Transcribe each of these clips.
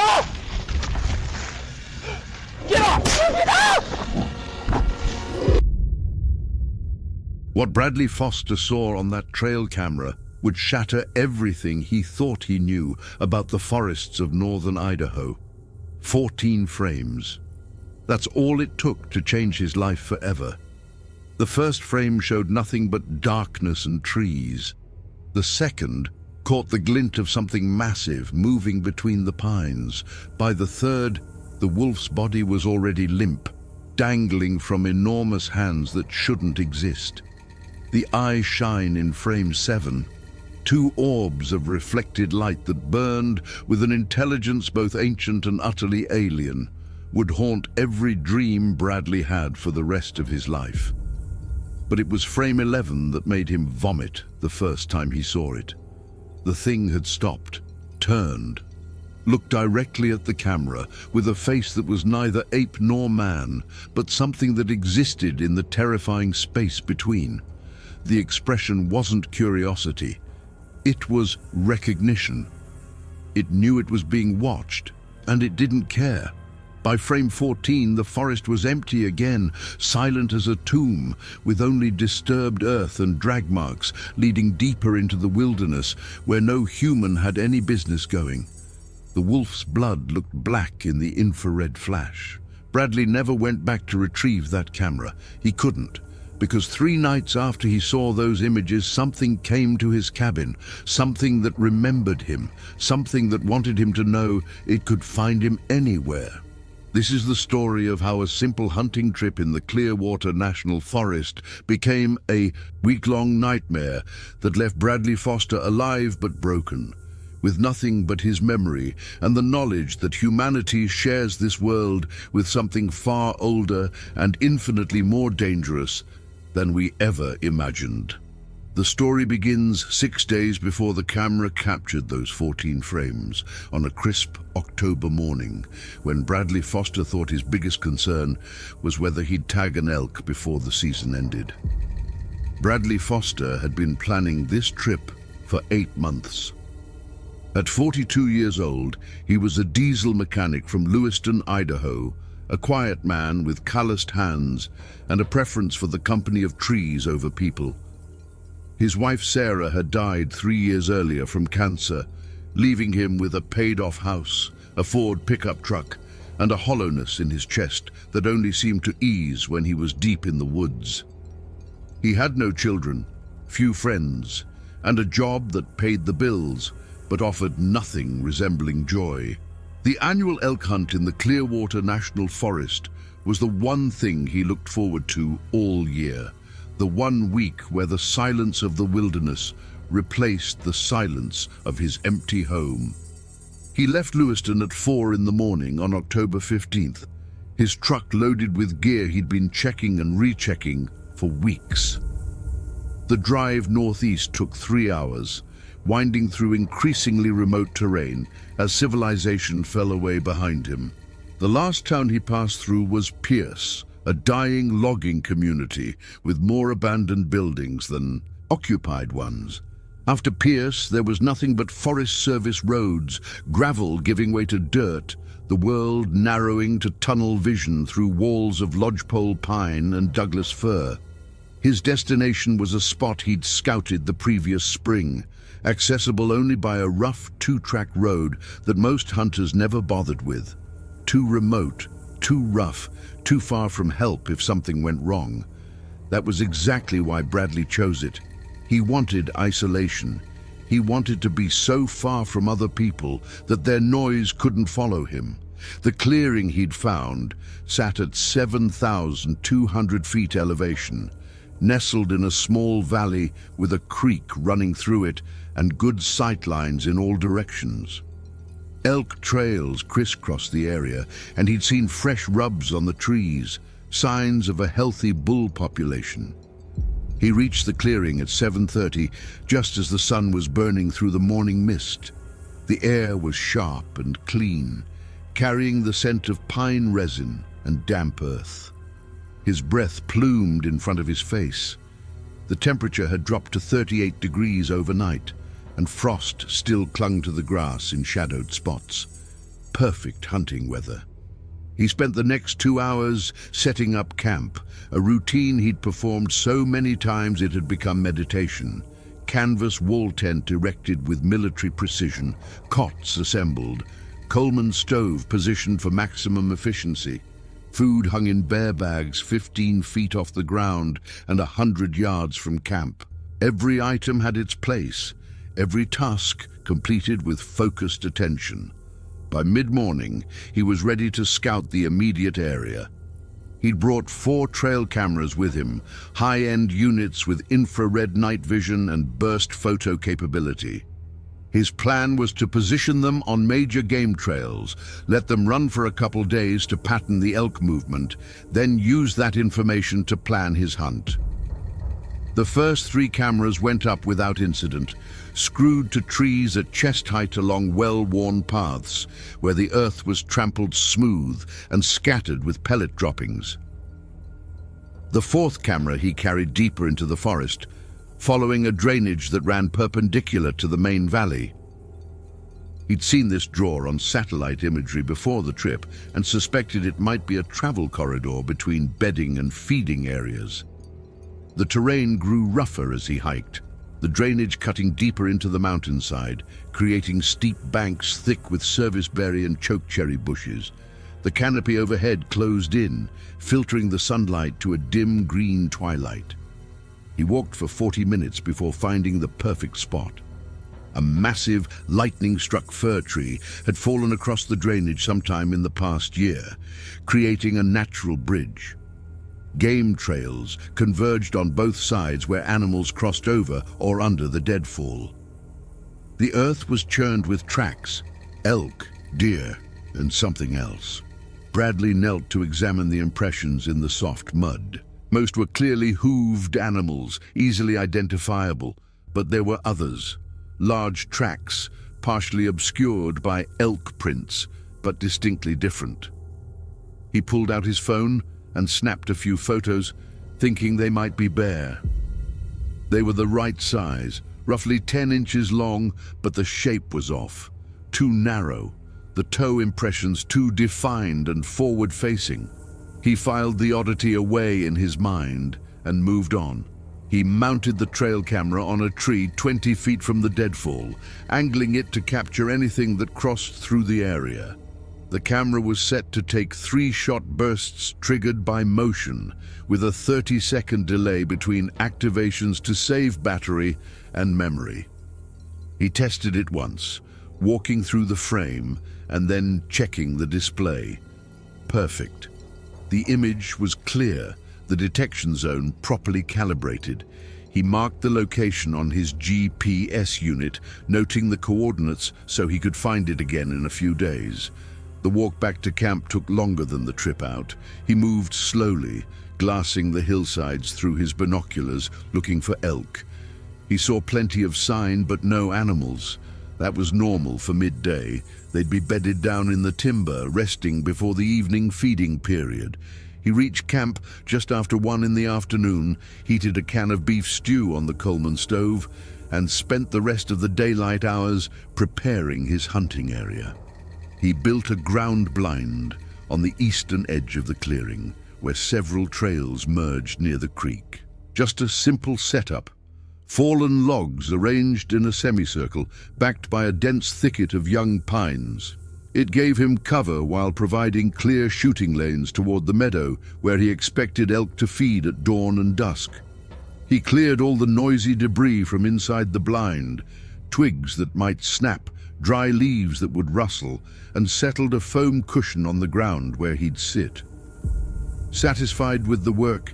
Ah! Get off! Get off! What Bradley Foster saw on that trail camera would shatter everything he thought he knew about the forests of northern Idaho. 14 frames. That's all it took to change his life forever. The first frame showed nothing but darkness and trees. The second caught the glint of something massive moving between the pines. By the third, the wolf's body was already limp, dangling from enormous hands that shouldn't exist. The eyes shine in frame 7, 2 orbs of reflected light that burned with an intelligence both ancient and utterly alien, would haunt every dream Bradley had for the rest of his life. But it was frame 11 that made him vomit the first time he saw it. The thing had stopped, turned, looked directly at the camera with a face that was neither ape nor man, but something that existed in the terrifying space between. The expression wasn't curiosity, it was recognition. It knew it was being watched, and it didn't care. By frame 14, the forest was empty again, silent as a tomb, with only disturbed earth and drag marks leading deeper into the wilderness where no human had any business going. The wolf's blood looked black in the infrared flash. Bradley never went back to retrieve that camera. He couldn't, because 3 nights after he saw those images, something came to his cabin, something that remembered him, something that wanted him to know it could find him anywhere. This is the story of how a simple hunting trip in the Clearwater National Forest became a week-long nightmare that left Bradley Foster alive but broken, with nothing but his memory and the knowledge that humanity shares this world with something far older and infinitely more dangerous than we ever imagined. The story begins 6 days before the camera captured those 14 frames on a crisp October morning, when Bradley Foster thought his biggest concern was whether he'd tag an elk before the season ended. Bradley Foster had been planning this trip for 8 months. At 42 years old, he was a diesel mechanic from Lewiston, Idaho, a quiet man with calloused hands and a preference for the company of trees over people. His wife Sarah had died 3 years earlier from cancer, leaving him with a paid-off house, a Ford pickup truck, and a hollowness in his chest that only seemed to ease when he was deep in the woods. He had no children, few friends, and a job that paid the bills, but offered nothing resembling joy. The annual elk hunt in the Clearwater National Forest was the one thing he looked forward to all year. The 1 week where the silence of the wilderness replaced the silence of his empty home. He left Lewiston at 4 in the morning on October 15th, his truck loaded with gear he'd been checking and rechecking for weeks. The drive northeast took 3 hours, winding through increasingly remote terrain as civilization fell away behind him. The last town he passed through was Pierce, a dying logging community with more abandoned buildings than occupied ones. After Pierce, there was nothing but Forest Service roads, gravel giving way to dirt, the world narrowing to tunnel vision through walls of lodgepole pine and Douglas fir. His destination was a spot he'd scouted the previous spring, accessible only by a rough 2-track road that most hunters never bothered with. Too remote, too rough, too far from help if something went wrong. That was exactly why Bradley chose it. He wanted isolation. He wanted to be so far from other people that their noise couldn't follow him. The clearing he'd found sat at 7,200 feet elevation, nestled in a small valley with a creek running through it and good sight lines in all directions. Elk trails crisscrossed the area, and he'd seen fresh rubs on the trees, signs of a healthy bull population. He reached the clearing at 7:30, just as the sun was burning through the morning mist. The air was sharp and clean, carrying the scent of pine resin and damp earth. His breath plumed in front of his face. The temperature had dropped to 38 degrees overnight, and frost still clung to the grass in shadowed spots. perfect hunting weather. He spent the next 2 hours setting up camp, a routine he'd performed so many times it had become meditation. Canvas wall tent erected with military precision, cots assembled, Coleman stove positioned for maximum efficiency, food hung in bear bags 15 feet off the ground and 100 yards from camp. Every item had its place, every task completed with focused attention. By mid-morning, he was ready to scout the immediate area. He'd brought 4 trail cameras with him, high-end units with infrared night vision and burst photo capability. His plan was to position them on major game trails, let them run for a couple days to pattern the elk movement, then use that information to plan his hunt. The first 3 cameras went up without incident, screwed to trees at chest height along well-worn paths, where the earth was trampled smooth and scattered with pellet droppings. The 4th camera he carried deeper into the forest, following a drainage that ran perpendicular to the main valley. He'd seen this draw on satellite imagery before the trip and suspected it might be a travel corridor between bedding and feeding areas. The terrain grew rougher as he hiked, the drainage cutting deeper into the mountainside, creating steep banks thick with serviceberry and chokecherry bushes. The canopy overhead closed in, filtering the sunlight to a dim green twilight. He walked for 40 minutes before finding the perfect spot. A massive, lightning-struck fir tree had fallen across the drainage sometime in the past year, creating a natural bridge. Game trails converged on both sides where animals crossed over or under the deadfall. The earth was churned with tracks, elk, deer, and something else. Bradley knelt to examine the impressions in the soft mud. Most were clearly hooved animals, easily identifiable, but there were others. Large tracks, partially obscured by elk prints, but distinctly different. He pulled out his phone and snapped a few photos, thinking they might be bear. They were the right size, roughly 10 inches long, but the shape was off, too narrow, the toe impressions too defined and forward-facing. He filed the oddity away in his mind and moved on. He mounted the trail camera on a tree 20 feet from the deadfall, angling it to capture anything that crossed through the area. The camera was set to take 3-shot bursts triggered by motion, with a 30-second delay between activations to save battery and memory. He tested it once, walking through the frame and then checking the display. Perfect. The image was clear, the detection zone properly calibrated. He marked the location on his GPS unit, noting the coordinates so he could find it again in a few days. The walk back to camp took longer than the trip out. He moved slowly, glassing the hillsides through his binoculars, looking for elk. He saw plenty of sign, but no animals. That was normal for midday. They'd be bedded down in the timber, resting before the evening feeding period. He reached camp just after 1 in the afternoon, heated a can of beef stew on the Coleman stove, and spent the rest of the daylight hours preparing his hunting area. He built a ground blind on the eastern edge of the clearing, where several trails merged near the creek. Just a simple setup. Fallen logs arranged in a semicircle, backed by a dense thicket of young pines. It gave him cover while providing clear shooting lanes toward the meadow, where he expected elk to feed at dawn and dusk. He cleared all the noisy debris from inside the blind, twigs that might snap, dry leaves that would rustle, and settled a foam cushion on the ground where he'd sit. Satisfied with the work,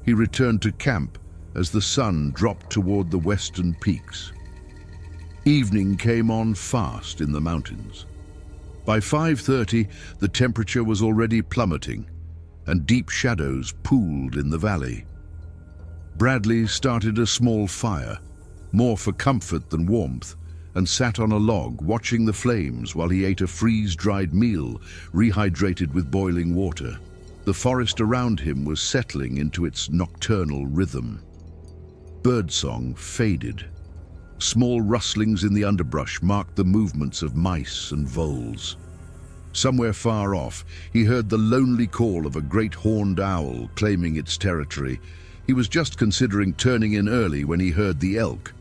he returned to camp as the sun dropped toward the western peaks. Evening came on fast in the mountains. By 5:30, the temperature was already plummeting, and deep shadows pooled in the valley. Bradley started a small fire, more for comfort than warmth, and sat on a log watching the flames while he ate a freeze-dried meal rehydrated with boiling water. The forest around him was settling into its nocturnal rhythm. Birdsong faded. Small rustlings in the underbrush marked the movements of mice and voles. Somewhere far off, he heard the lonely call of a great horned owl claiming its territory. He was just considering turning in early when he heard the elk.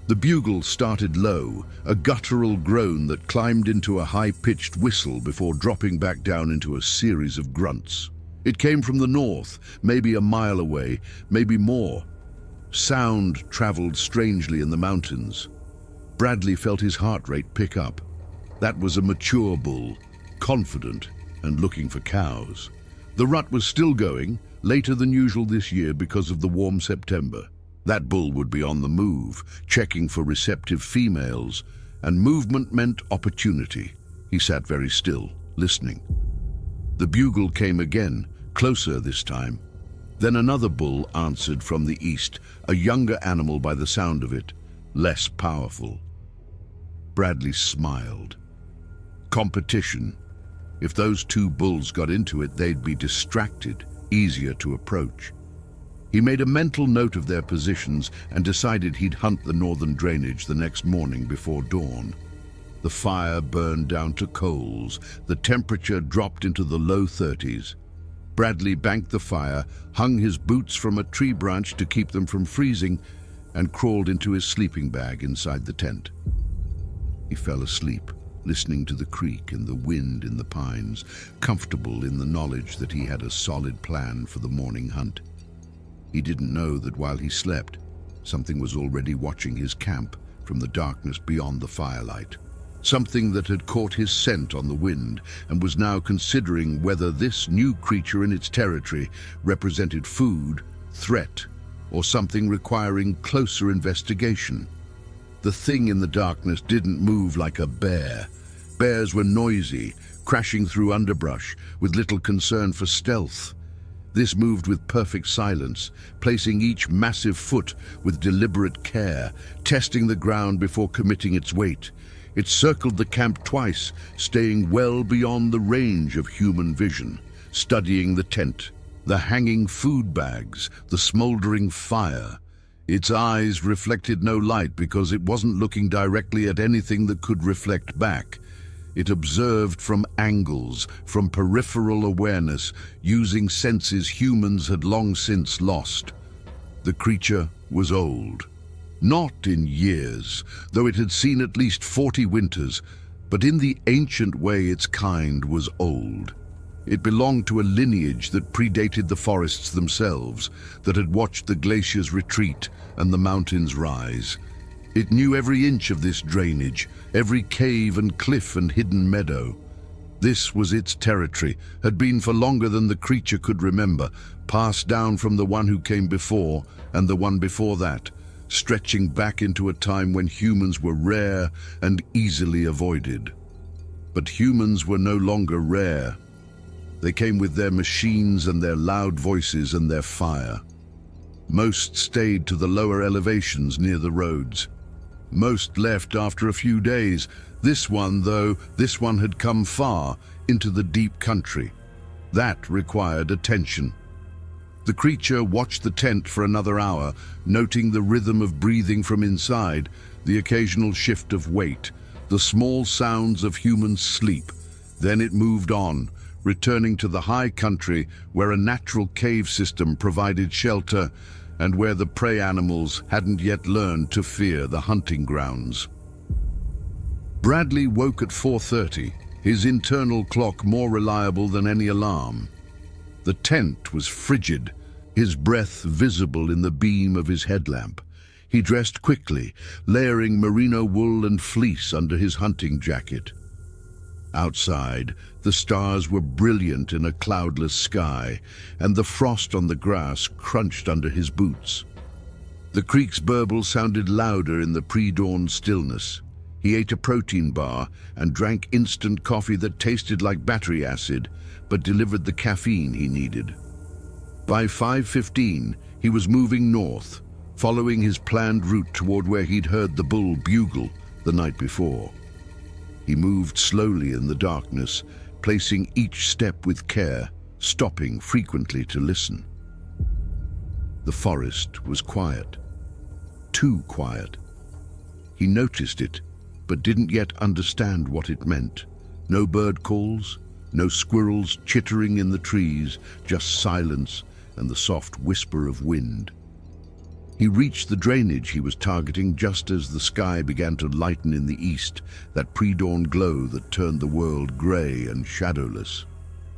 The bugle started low, a guttural groan that climbed into a high-pitched whistle before dropping back down into a series of grunts. It came from the north, maybe a mile away, maybe more. Sound traveled strangely in the mountains. Bradley felt his heart rate pick up. That was a mature bull, confident and looking for cows. The rut was still going, later than usual this year because of the warm September. That bull would be on the move, checking for receptive females, and movement meant opportunity. He sat very still, listening. The bugle came again, closer this time. Then another bull answered from the east, a younger animal by the sound of it, less powerful. Bradley smiled. Competition. If those two bulls got into it, they'd be distracted, easier to approach. He made a mental note of their positions and decided he'd hunt the northern drainage the next morning before dawn. The fire burned down to coals. The temperature dropped into the low 30s. Bradley banked the fire, hung his boots from a tree branch to keep them from freezing, and crawled into his sleeping bag inside the tent. He fell asleep, listening to the creek and the wind in the pines, comfortable in the knowledge that he had a solid plan for the morning hunt. He didn't know that while he slept, something was already watching his camp from the darkness beyond the firelight. Something that had caught his scent on the wind and was now considering whether this new creature in its territory represented food, threat, or something requiring closer investigation. The thing in the darkness didn't move like a bear. Bears were noisy, crashing through underbrush with little concern for stealth. This moved with perfect silence, placing each massive foot with deliberate care, testing the ground before committing its weight. It circled the camp twice, staying well beyond the range of human vision, studying the tent, the hanging food bags, the smoldering fire. Its eyes reflected no light because it wasn't looking directly at anything that could reflect back. It observed from angles, from peripheral awareness, using senses humans had long since lost. The creature was old. Not in years, though it had seen at least 40 winters, but in the ancient way its kind was old. It belonged to a lineage that predated the forests themselves, that had watched the glaciers retreat and the mountains rise. It knew every inch of this drainage, every cave and cliff and hidden meadow. This was its territory, had been for longer than the creature could remember, passed down from the one who came before and the one before that, stretching back into a time when humans were rare and easily avoided. But humans were no longer rare. They came with their machines and their loud voices and their fire. Most stayed to the lower elevations near the roads. Most left after a few days. This one had come far into the deep country. That required attention. The creature watched the tent for another hour, noting the rhythm of breathing from inside, the occasional shift of weight, the small sounds of human sleep. Then it moved on, returning to the high country where a natural cave system provided shelter and where the prey animals hadn't yet learned to fear the hunting grounds. Bradley woke at 4:30, his internal clock more reliable than any alarm. The tent was frigid, his breath visible in the beam of his headlamp. He dressed quickly, layering merino wool and fleece under his hunting jacket. Outside, the stars were brilliant in a cloudless sky, and the frost on the grass crunched under his boots. The creek's burble sounded louder in the pre-dawn stillness. He ate a protein bar and drank instant coffee that tasted like battery acid, but delivered the caffeine he needed. By 5:15, he was moving north, following his planned route toward where he'd heard the bull bugle the night before. He moved slowly in the darkness, placing each step with care, stopping frequently to listen. The forest was quiet. Too quiet. He noticed it, but didn't yet understand what it meant. No bird calls, no squirrels chittering in the trees, just silence and the soft whisper of wind. He reached the drainage he was targeting just as the sky began to lighten in the east, that pre-dawn glow that turned the world grey and shadowless.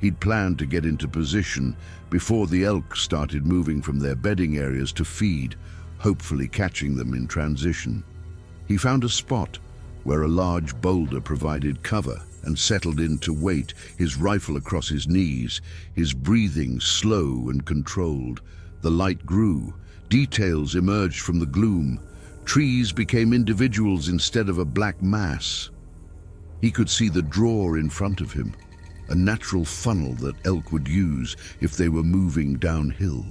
He'd planned to get into position before the elk started moving from their bedding areas to feed, hopefully catching them in transition. He found a spot where a large boulder provided cover and settled in to wait, his rifle across his knees, his breathing slow and controlled. The light grew. Details emerged from the gloom. Trees became individuals instead of a black mass. He could see the draw in front of him, a natural funnel that elk would use if they were moving downhill.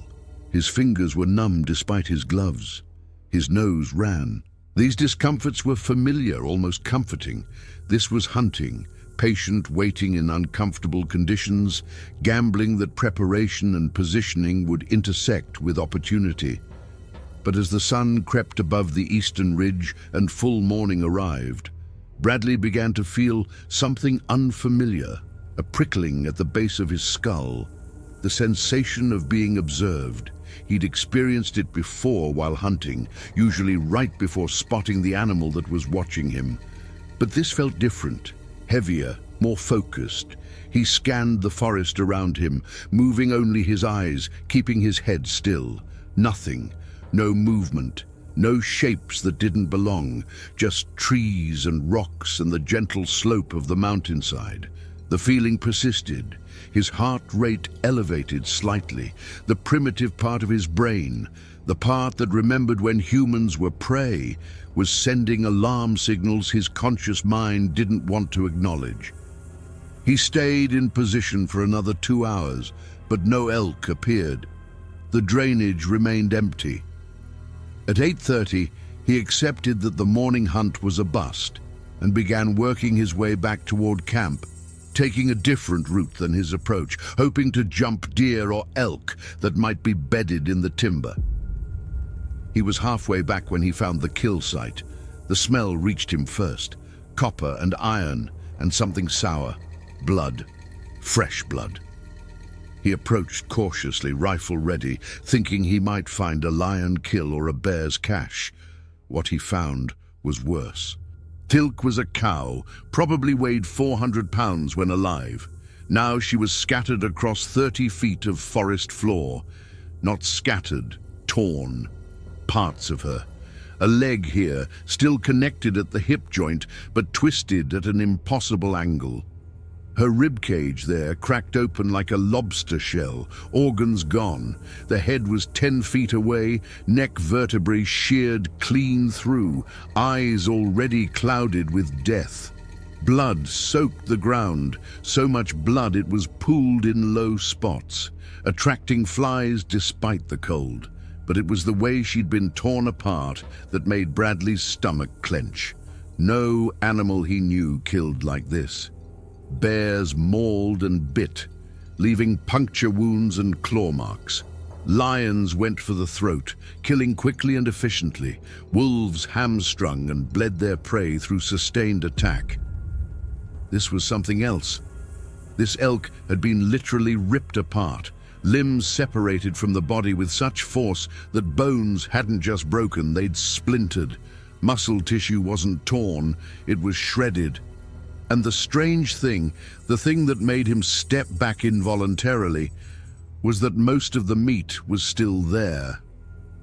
His fingers were numb despite his gloves. His nose ran. These discomforts were familiar, almost comforting. This was hunting, patient waiting in uncomfortable conditions, gambling that preparation and positioning would intersect with opportunity. But as the sun crept above the eastern ridge and full morning arrived, Bradley began to feel something unfamiliar, a prickling at the base of his skull, the sensation of being observed. He'd experienced it before while hunting, usually right before spotting the animal that was watching him. But this felt different, heavier, more focused. He scanned the forest around him, moving only his eyes, keeping his head still. Nothing, no movement, no shapes that didn't belong, just trees and rocks and the gentle slope of the mountainside. The feeling persisted. His heart rate elevated slightly. The primitive part of his brain, the part that remembered when humans were prey, was sending alarm signals his conscious mind didn't want to acknowledge. He stayed in position for another 2 hours, but no elk appeared. The drainage remained empty. At 8:30, he accepted that the morning hunt was a bust and began working his way back toward camp, taking a different route than his approach, hoping to jump deer or elk that might be bedded in the timber. He was halfway back when he found the kill site. The smell reached him first, copper and iron and something sour, blood, fresh blood. He approached cautiously, rifle ready, thinking he might find a lion kill or a bear's cache. What he found was worse. Tilk was a cow, probably weighed 400 pounds when alive. Now she was scattered across 30 feet of forest floor. Not scattered, torn. Parts of her. A leg here, still connected at the hip joint, but twisted at an impossible angle. Her ribcage there cracked open like a lobster shell, organs gone. The head was 10 feet away, neck vertebrae sheared clean through, eyes already clouded with death. Blood soaked the ground, so much blood it was pooled in low spots, attracting flies despite the cold. But it was the way she'd been torn apart that made Bradley's stomach clench. No animal he knew killed like this. Bears mauled and bit, leaving puncture wounds and claw marks. Lions went for the throat, killing quickly and efficiently. Wolves hamstrung and bled their prey through sustained attack. This was something else. This elk had been literally ripped apart, limbs separated from the body with such force that bones hadn't just broken, they'd splintered. Muscle tissue wasn't torn, it was shredded. And the strange thing, the thing that made him step back involuntarily, was that most of the meat was still there.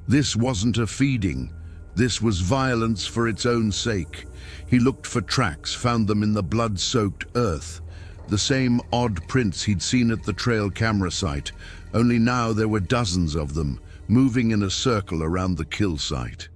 This wasn't a feeding. This was violence for its own sake. He looked for tracks, found them in the blood-soaked earth. The same odd prints he'd seen at the trail camera site, only now there were dozens of them, moving in a circle around the kill site.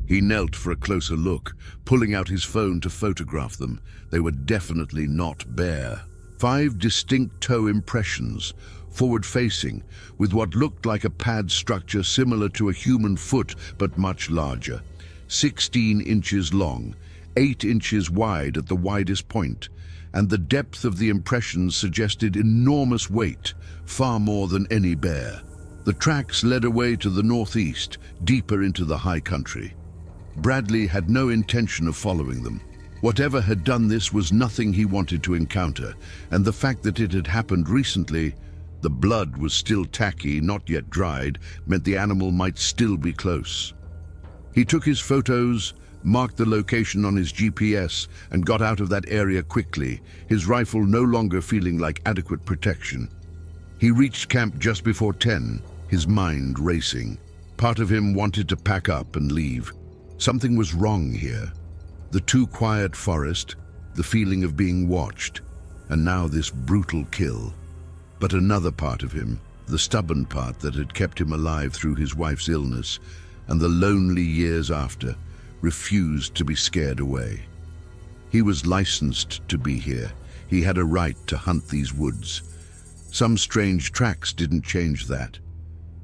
He knelt for a closer look, pulling out his phone to photograph them. They were definitely not bear. 5 distinct toe impressions, forward-facing, with what looked like a pad structure similar to a human foot but much larger. 16 inches long, 8 inches wide at the widest point, and the depth of the impressions suggested enormous weight, far more than any bear. The tracks led away to the northeast, deeper into the high country. Bradley had no intention of following them. Whatever had done this was nothing he wanted to encounter, and the fact that it had happened recently, the blood was still tacky, not yet dried, meant the animal might still be close. He took his photos, marked the location on his GPS, and got out of that area quickly, his rifle no longer feeling like adequate protection. He reached camp just before 10, his mind racing. Part of him wanted to pack up and leave. Something was wrong here. The too quiet forest, the feeling of being watched, and now this brutal kill. But another part of him, the stubborn part that had kept him alive through his wife's illness and the lonely years after, refused to be scared away. He was licensed to be here. He had a right to hunt these woods. Some strange tracks didn't change that.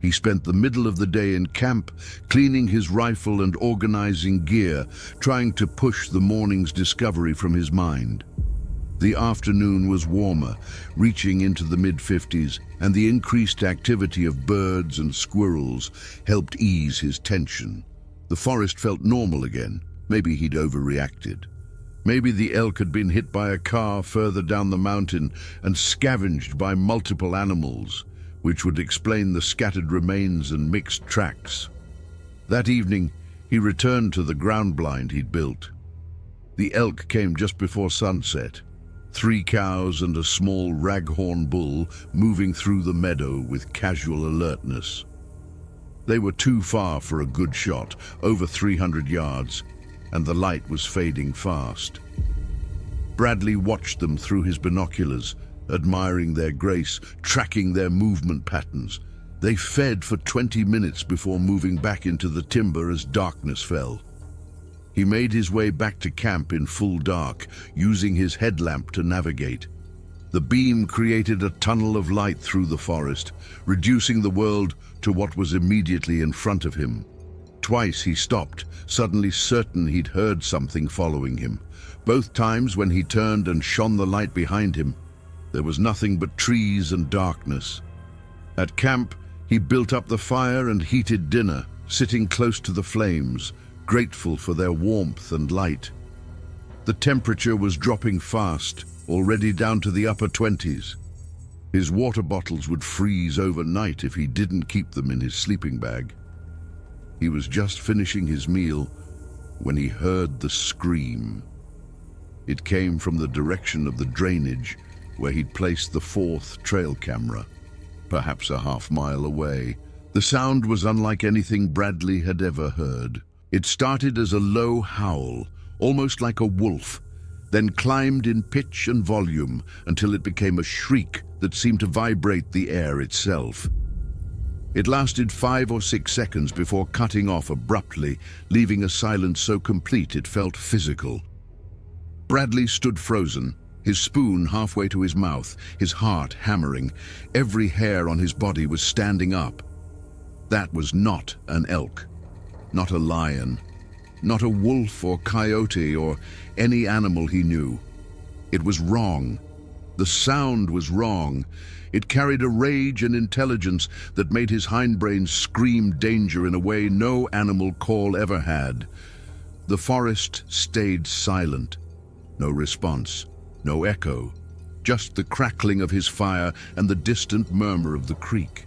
He spent the middle of the day in camp, cleaning his rifle and organizing gear, trying to push the morning's discovery from his mind. The afternoon was warmer, reaching into the mid-50s, and the increased activity of birds and squirrels helped ease his tension. The forest felt normal again. Maybe he'd overreacted. Maybe the elk had been hit by a car further down the mountain and scavenged by multiple animals, which would explain the scattered remains and mixed tracks. That evening, he returned to the ground blind he'd built. The elk came just before sunset, 3 cows and a small raghorn bull moving through the meadow with casual alertness. They were too far for a good shot, over 300 yards, and the light was fading fast. Bradley watched them through his binoculars, admiring their grace, tracking their movement patterns. They fed for 20 minutes before moving back into the timber as darkness fell. He made his way back to camp in full dark, using his headlamp to navigate. The beam created a tunnel of light through the forest, reducing the world to what was immediately in front of him. Twice he stopped, suddenly certain he'd heard something following him. Both times when he turned and shone the light behind him, there was nothing but trees and darkness. At camp, he built up the fire and heated dinner, sitting close to the flames, grateful for their warmth and light. The temperature was dropping fast, already down to the upper 20s. His water bottles would freeze overnight if he didn't keep them in his sleeping bag. He was just finishing his meal when he heard the scream. It came from the direction of the drainage, where he'd placed the 4th trail camera, perhaps a half-mile away. The sound was unlike anything Bradley had ever heard. It started as a low howl, almost like a wolf, then climbed in pitch and volume until it became a shriek that seemed to vibrate the air itself. It lasted 5 or 6 seconds before cutting off abruptly, leaving a silence so complete it felt physical. Bradley stood frozen, his spoon halfway to his mouth, his heart hammering. Every hair on his body was standing up. That was not an elk, not a lion, not a wolf or coyote or any animal he knew. It was wrong. The sound was wrong. It carried a rage and intelligence that made his hindbrain scream danger in a way no animal call ever had. The forest stayed silent. No response. No echo, just the crackling of his fire and the distant murmur of the creek.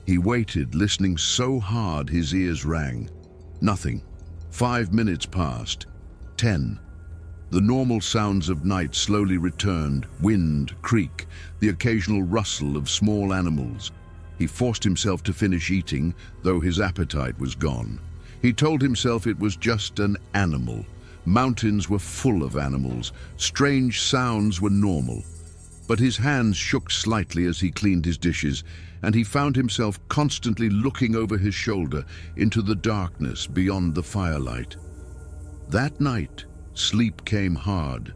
He waited, listening so hard his ears rang. Nothing. 5 minutes passed. 10. The normal sounds of night slowly returned, wind, creek, the occasional rustle of small animals. He forced himself to finish eating, though his appetite was gone. He told himself it was just an animal. Mountains were full of animals. Strange sounds were normal. But his hands shook slightly as he cleaned his dishes, and he found himself constantly looking over his shoulder into the darkness beyond the firelight. That night, sleep came hard.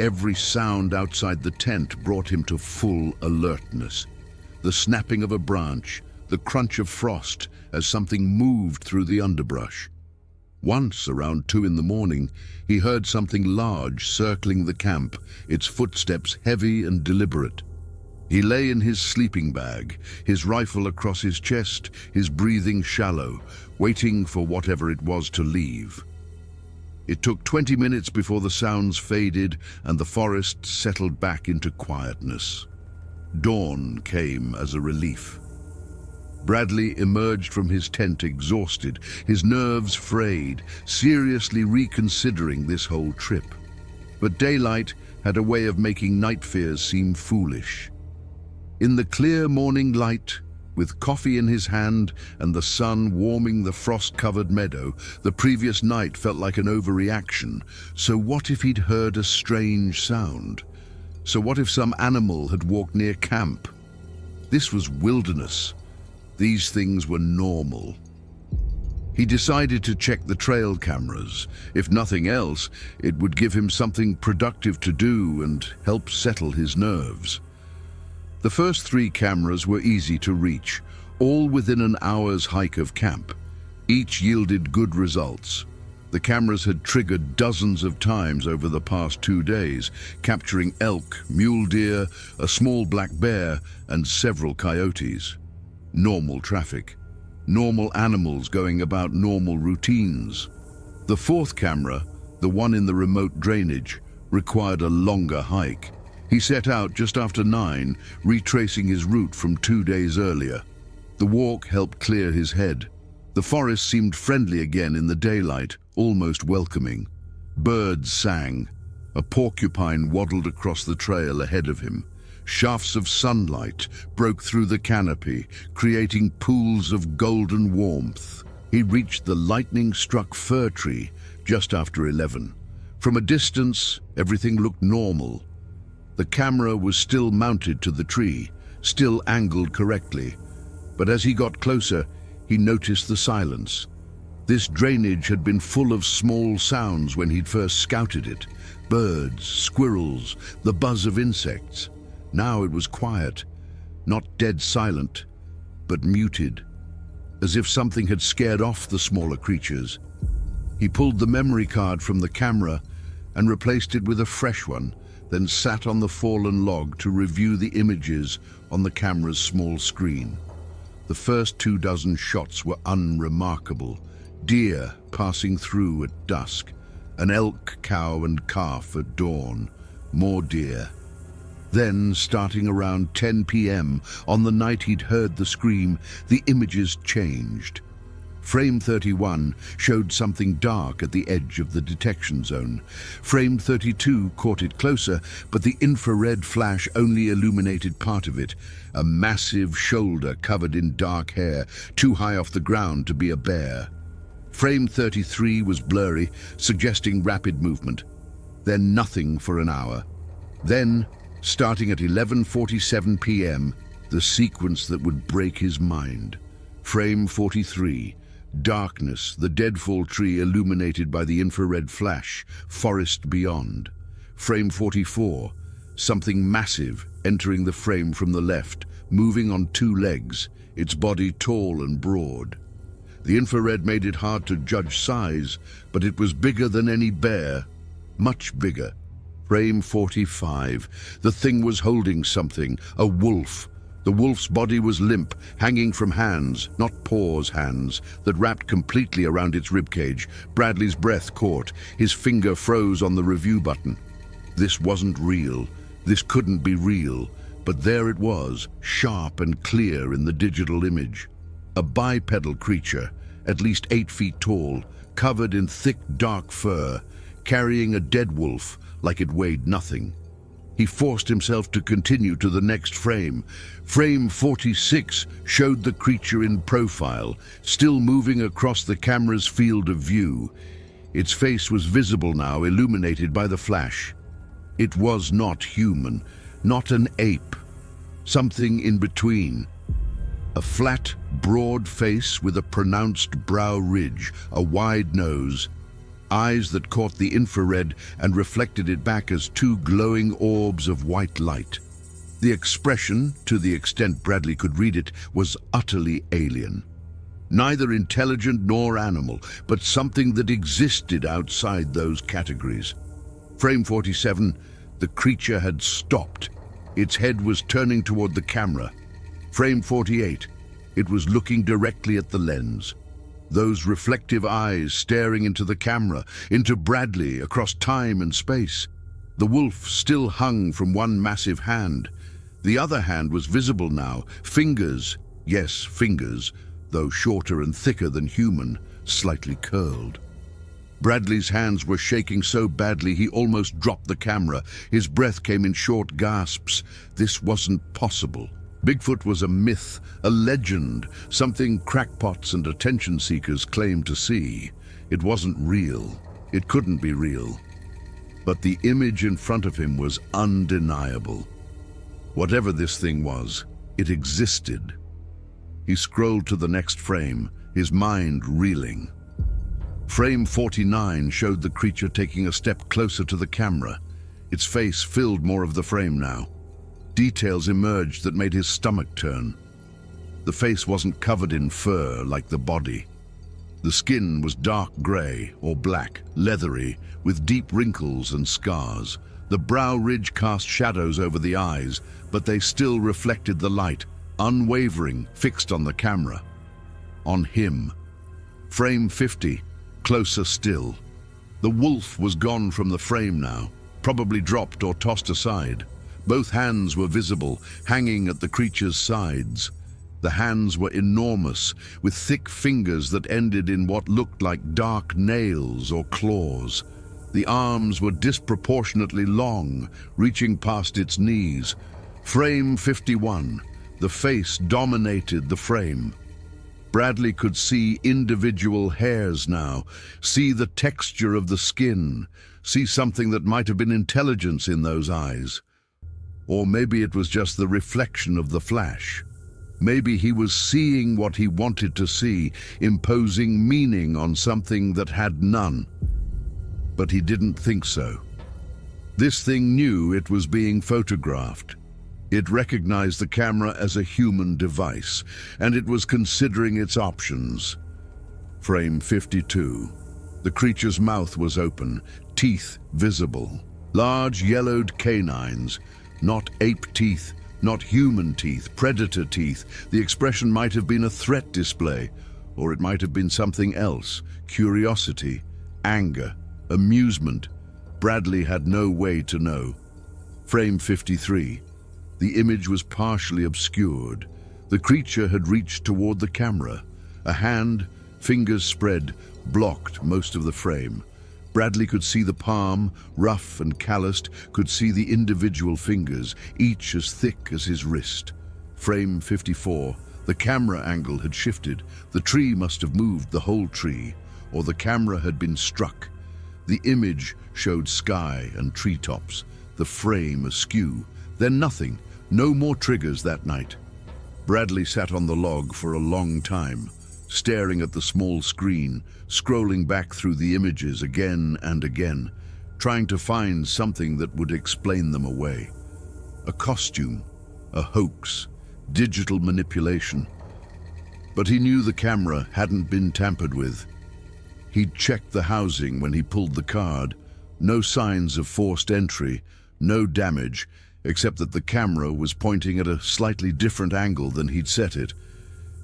Every sound outside the tent brought him to full alertness. The snapping of a branch, the crunch of frost as something moved through the underbrush. Once, around 2 in the morning, he heard something large circling the camp, its footsteps heavy and deliberate. He lay in his sleeping bag, his rifle across his chest, his breathing shallow, waiting for whatever it was to leave. It took 20 minutes before the sounds faded and the forest settled back into quietness. Dawn came as a relief. Bradley emerged from his tent exhausted, his nerves frayed, seriously reconsidering this whole trip. But daylight had a way of making night fears seem foolish. In the clear morning light, with coffee in his hand and the sun warming the frost-covered meadow, the previous night felt like an overreaction. So what if he'd heard a strange sound? So what if some animal had walked near camp? This was wilderness. These things were normal. He decided to check the trail cameras. If nothing else, it would give him something productive to do and help settle his nerves. The first 3 cameras were easy to reach, all within an hour's hike of camp. Each yielded good results. The cameras had triggered dozens of times over the past 2 days, capturing elk, mule deer, a small black bear, and several coyotes. Normal traffic. Normal animals going about normal routines. The 4th camera, the one in the remote drainage, required a longer hike. He set out just after 9, retracing his route from 2 days earlier. The walk helped clear his head. The forest seemed friendly again in the daylight, almost welcoming. Birds sang. A porcupine waddled across the trail ahead of him. Shafts of sunlight broke through the canopy, creating pools of golden warmth. He reached the lightning-struck fir tree just after 11. From a distance, everything looked normal. The camera was still mounted to the tree, still angled correctly. But as he got closer, he noticed the silence. This drainage had been full of small sounds when he'd first scouted it. Birds, squirrels, the buzz of insects. Now it was quiet, not dead silent, but muted, as if something had scared off the smaller creatures. He pulled the memory card from the camera and replaced it with a fresh one, then sat on the fallen log to review the images on the camera's small screen. The first 24 shots were unremarkable. Deer passing through at dusk, an elk, cow and calf at dawn, more deer. Then, starting around 10 p.m. on the night he'd heard the scream, the images changed. Frame 31 showed something dark at the edge of the detection zone. Frame 32 caught it closer, but the infrared flash only illuminated part of it. A massive shoulder covered in dark hair, too high off the ground to be a bear. Frame 33 was blurry, suggesting rapid movement. Then nothing for an hour. Then, starting at 11:47 p.m., the sequence that would break his mind. Frame 43, darkness, the deadfall tree illuminated by the infrared flash, forest beyond. Frame 44, something massive entering the frame from the left, moving on 2 legs, its body tall and broad. The infrared made it hard to judge size, but it was bigger than any bear, much bigger. Frame 45. The thing was holding something, a wolf. The wolf's body was limp, hanging from hands, not paws hands, that wrapped completely around its ribcage. Bradley's breath caught. His finger froze on the review button. This wasn't real. This couldn't be real. But there it was, sharp and clear in the digital image. A bipedal creature, at least 8 feet tall, covered in thick, dark fur, carrying a dead wolf like it weighed nothing. He forced himself to continue to the next frame. Frame 46 showed the creature in profile, still moving across the camera's field of view. Its face was visible now, illuminated by the flash. It was not human, not an ape. Something in between. A flat, broad face with a pronounced brow ridge, a wide nose, eyes that caught the infrared and reflected it back as 2 glowing orbs of white light. The expression, to the extent Bradley could read it, was utterly alien. Neither intelligent nor animal, but something that existed outside those categories. Frame 47, the creature had stopped. Its head was turning toward the camera. Frame 48, it was looking directly at the lens. Those reflective eyes staring into the camera, into Bradley, across time and space. The wolf still hung from one massive hand. The other hand was visible now. Fingers, yes, fingers, though shorter and thicker than human, slightly curled. Bradley's hands were shaking so badly he almost dropped the camera. His breath came in short gasps. This wasn't possible. Bigfoot was a myth, a legend, something crackpots and attention seekers claimed to see. It wasn't real. It couldn't be real. But the image in front of him was undeniable. Whatever this thing was, it existed. He scrolled to the next frame, his mind reeling. Frame 49 showed the creature taking a step closer to the camera. Its face filled more of the frame now. Details emerged that made his stomach turn. The face wasn't covered in fur like the body. The skin was dark gray or black, leathery, with deep wrinkles and scars. The brow ridge cast shadows over the eyes, but they still reflected the light, unwavering, fixed on the camera. On him. Frame 50. Closer still. The wolf was gone from the frame now, probably dropped or tossed aside. Both hands were visible, hanging at the creature's sides. The hands were enormous, with thick fingers that ended in what looked like dark nails or claws. The arms were disproportionately long, reaching past its knees. Frame 51. The face dominated the frame. Bradley could see individual hairs now, see the texture of the skin, see something that might have been intelligence in those eyes. Or maybe it was just the reflection of the flash. Maybe he was seeing what he wanted to see, imposing meaning on something that had none. But he didn't think so. This thing knew it was being photographed. It recognized the camera as a human device, and it was considering its options. Frame 52. The creature's mouth was open, teeth visible. Large yellowed canines, not ape teeth, not human teeth, predator teeth. The expression might have been a threat display, or it might have been something else. Curiosity, anger, amusement. Bradley had no way to know. Frame 53. The image was partially obscured. The creature had reached toward the camera. A hand, fingers spread, blocked most of the frame. Bradley could see the palm, rough and calloused, could see the individual fingers, each as thick as his wrist. Frame 54. The camera angle had shifted. The tree must have moved, the whole tree, or the camera had been struck. The image showed sky and treetops, the frame askew. Then nothing, no more triggers that night. Bradley sat on the log for a long time, staring at the small screen, scrolling back through the images again and again, trying to find something that would explain them away. A costume, a hoax, digital manipulation. But he knew the camera hadn't been tampered with. He'd checked the housing when he pulled the card. No signs of forced entry, no damage, except that the camera was pointing at a slightly different angle than he'd set it.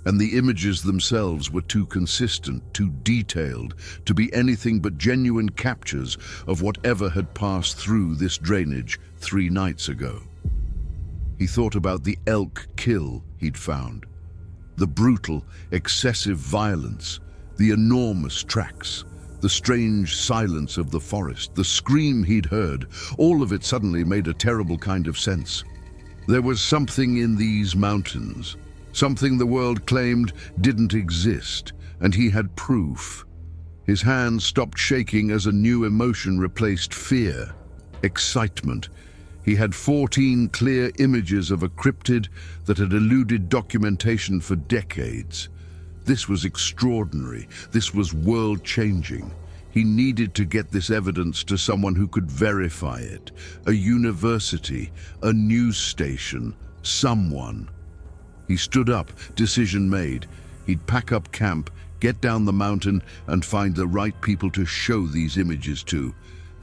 And the images themselves were too consistent, too detailed, to be anything but genuine captures of whatever had passed through this drainage 3 nights ago. He thought about the elk kill he'd found, the brutal, excessive violence, the enormous tracks, the strange silence of the forest, the scream he'd heard. All of it suddenly made a terrible kind of sense. There was something in these mountains, something the world claimed didn't exist, and he had proof. His hands stopped shaking as a new emotion replaced fear, excitement. He had 14 clear images of a cryptid that had eluded documentation for decades. This was extraordinary. This was world-changing. He needed to get this evidence to someone who could verify it. A university, a news station, someone. He stood up, decision made. He'd pack up camp, get down the mountain, and find the right people to show these images to.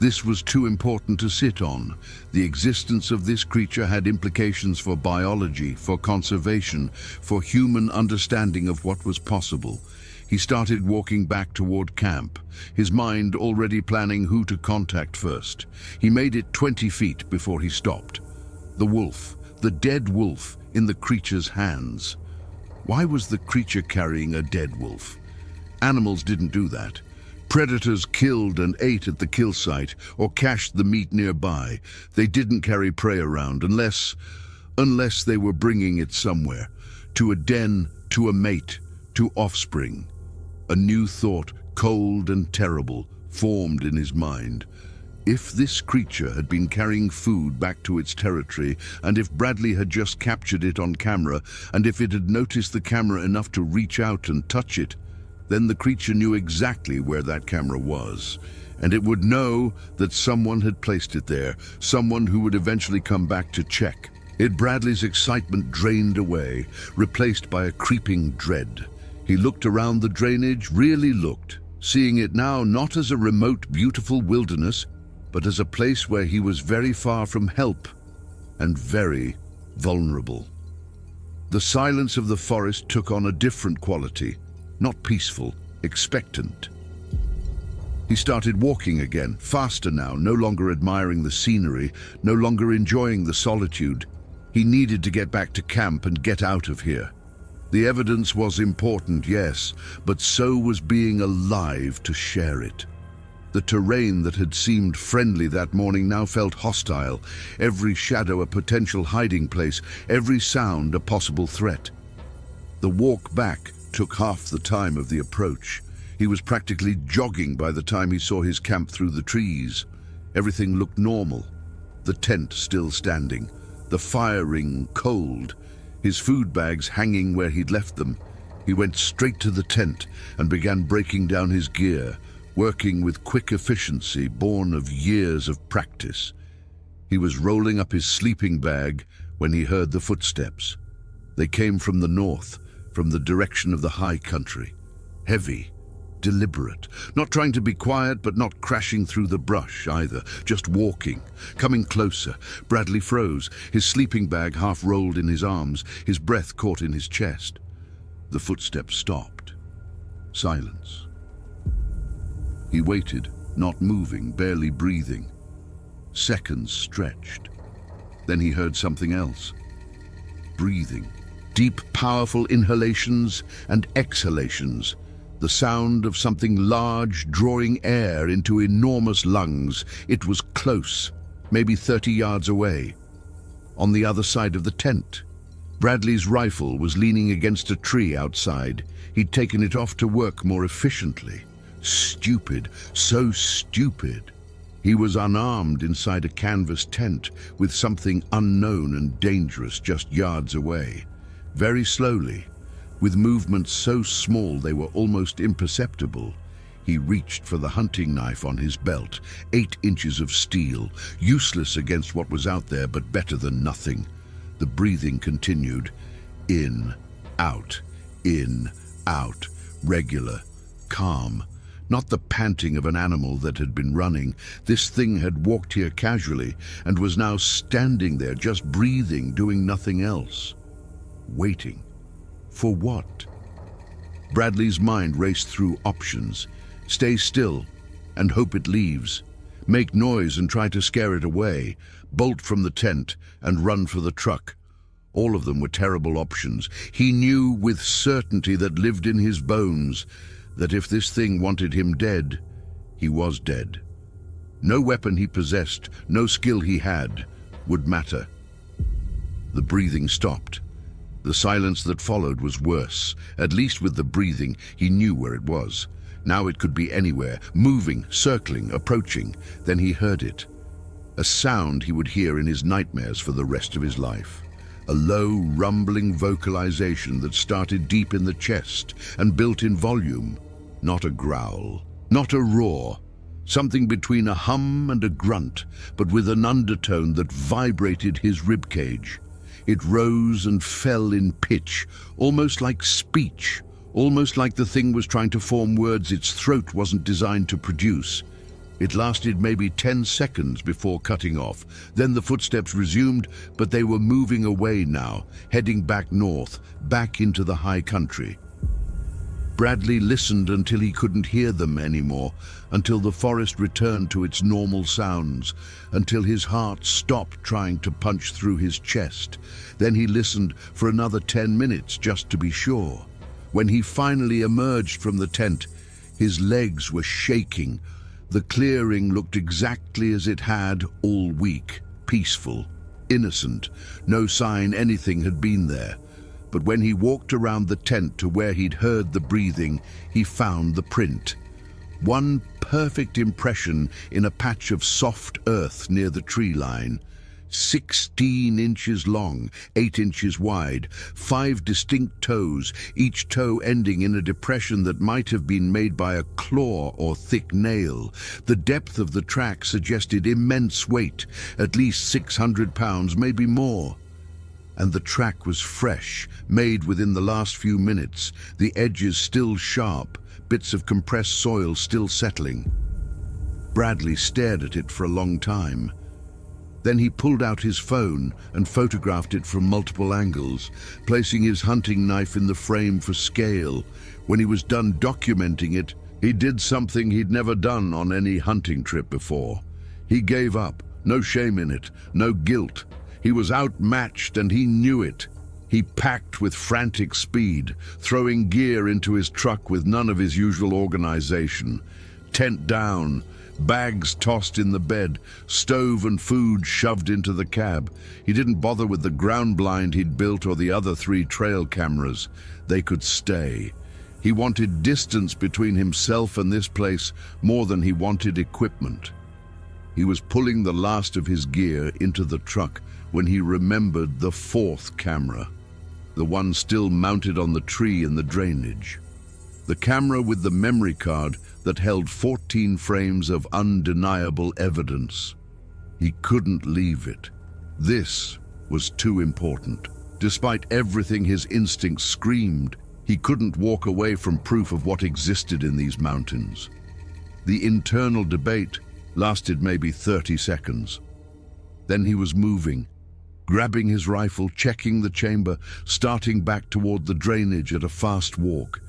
This was too important to sit on. The existence of this creature had implications for biology, for conservation, for human understanding of what was possible. He started walking back toward camp, his mind already planning who to contact first. He made it 20 feet before he stopped. The wolf, the dead wolf, in the creature's hands. Why was the creature carrying a dead wolf? Animals didn't do that. Predators killed and ate at the kill site or cached the meat nearby. They didn't carry prey around unless they were bringing it somewhere, to a den, to a mate, to offspring. A new thought, cold and terrible, formed in his mind. If this creature had been carrying food back to its territory, and if Bradley had just captured it on camera, and if it had noticed the camera enough to reach out and touch it, then the creature knew exactly where that camera was, and it would know that someone had placed it there, someone who would eventually come back to check. Bradley's excitement drained away, replaced by a creeping dread. He looked around the drainage, really looked, seeing it now not as a remote, beautiful wilderness, but as a place where he was very far from help and very vulnerable. The silence of the forest took on a different quality, not peaceful, expectant. He started walking again, faster now, no longer admiring the scenery, no longer enjoying the solitude. He needed to get back to camp and get out of here. The evidence was important, yes, but so was being alive to share it. The terrain that had seemed friendly that morning now felt hostile, every shadow a potential hiding place, every sound a possible threat. The walk back took half the time of the approach. He was practically jogging by the time he saw his camp through the trees. Everything looked normal. The tent still standing, the fire ring cold, his food bags hanging where he'd left them. He went straight to the tent and began breaking down his gear, working with quick efficiency born of years of practice. He was rolling up his sleeping bag when he heard the footsteps. They came from the north, from the direction of the high country. Heavy, deliberate, not trying to be quiet but not crashing through the brush either, just walking, coming closer. Bradley froze, his sleeping bag half rolled in his arms, his breath caught in his chest. The footsteps stopped. Silence. He waited, not moving, barely breathing. Seconds stretched. Then he heard something else. Breathing. Deep, powerful inhalations and exhalations. The sound of something large drawing air into enormous lungs. It was close, maybe 30 yards away. On the other side of the tent. Bradley's rifle was leaning against a tree outside. He'd taken it off to work more efficiently. Stupid, so stupid. He was unarmed inside a canvas tent with something unknown and dangerous just yards away. Very slowly, with movements so small they were almost imperceptible, he reached for the hunting knife on his belt, 8 inches of steel, useless against what was out there but better than nothing. The breathing continued. In, out, regular, calm. Not the panting of an animal that had been running. This thing had walked here casually and was now standing there, just breathing, doing nothing else. Waiting. For what? Bradley's mind raced through options. Stay still and hope it leaves. Make noise and try to scare it away. Bolt from the tent and run for the truck. All of them were terrible options. He knew with certainty that lived in his bones that if this thing wanted him dead, he was dead. No weapon he possessed, no skill he had, would matter. The breathing stopped. The silence that followed was worse. At least with the breathing, he knew where it was. Now it could be anywhere, moving, circling, approaching. Then he heard it. A sound he would hear in his nightmares for the rest of his life. A low, rumbling vocalization that started deep in the chest and built in volume. Not a growl, not a roar. Something between a hum and a grunt, but with an undertone that vibrated his ribcage. It rose and fell in pitch, almost like speech, almost like the thing was trying to form words its throat wasn't designed to produce. It lasted maybe 10 seconds before cutting off. Then the footsteps resumed, but they were moving away now, heading back north, back into the high country. Bradley listened until he couldn't hear them anymore, until the forest returned to its normal sounds, until his heart stopped trying to punch through his chest. Then he listened for another 10 minutes just to be sure. When he finally emerged from the tent, his legs were shaking. The clearing looked exactly as it had all week, peaceful, innocent, no sign anything had been there. But when he walked around the tent to where he'd heard the breathing, he found the print. One perfect impression in a patch of soft earth near the tree line. 16 inches long, 8 inches wide, 5 distinct toes, each toe ending in a depression that might have been made by a claw or thick nail. The depth of the track suggested immense weight, at least 600 pounds, maybe more. And the track was fresh, made within the last few minutes, the edges still sharp, bits of compressed soil still settling. Bradley stared at it for a long time. Then he pulled out his phone and photographed it from multiple angles, placing his hunting knife in the frame for scale. When he was done documenting it, he did something he'd never done on any hunting trip before. He gave up, no shame in it, no guilt. He was outmatched and he knew it. He packed with frantic speed, throwing gear into his truck with none of his usual organization. Tent down, bags tossed in the bed, stove and food shoved into the cab. He didn't bother with the ground blind he'd built or the other 3 trail cameras. They could stay. He wanted distance between himself and this place more than he wanted equipment. He was pulling the last of his gear into the truck when he remembered the 4th camera, the one still mounted on the tree in the drainage. The camera with the memory card that held 14 frames of undeniable evidence. He couldn't leave it. This was too important. Despite everything his instincts screamed, he couldn't walk away from proof of what existed in these mountains. The internal debate lasted maybe 30 seconds. Then he was moving, grabbing his rifle, checking the chamber, starting back toward the drainage at a fast walk.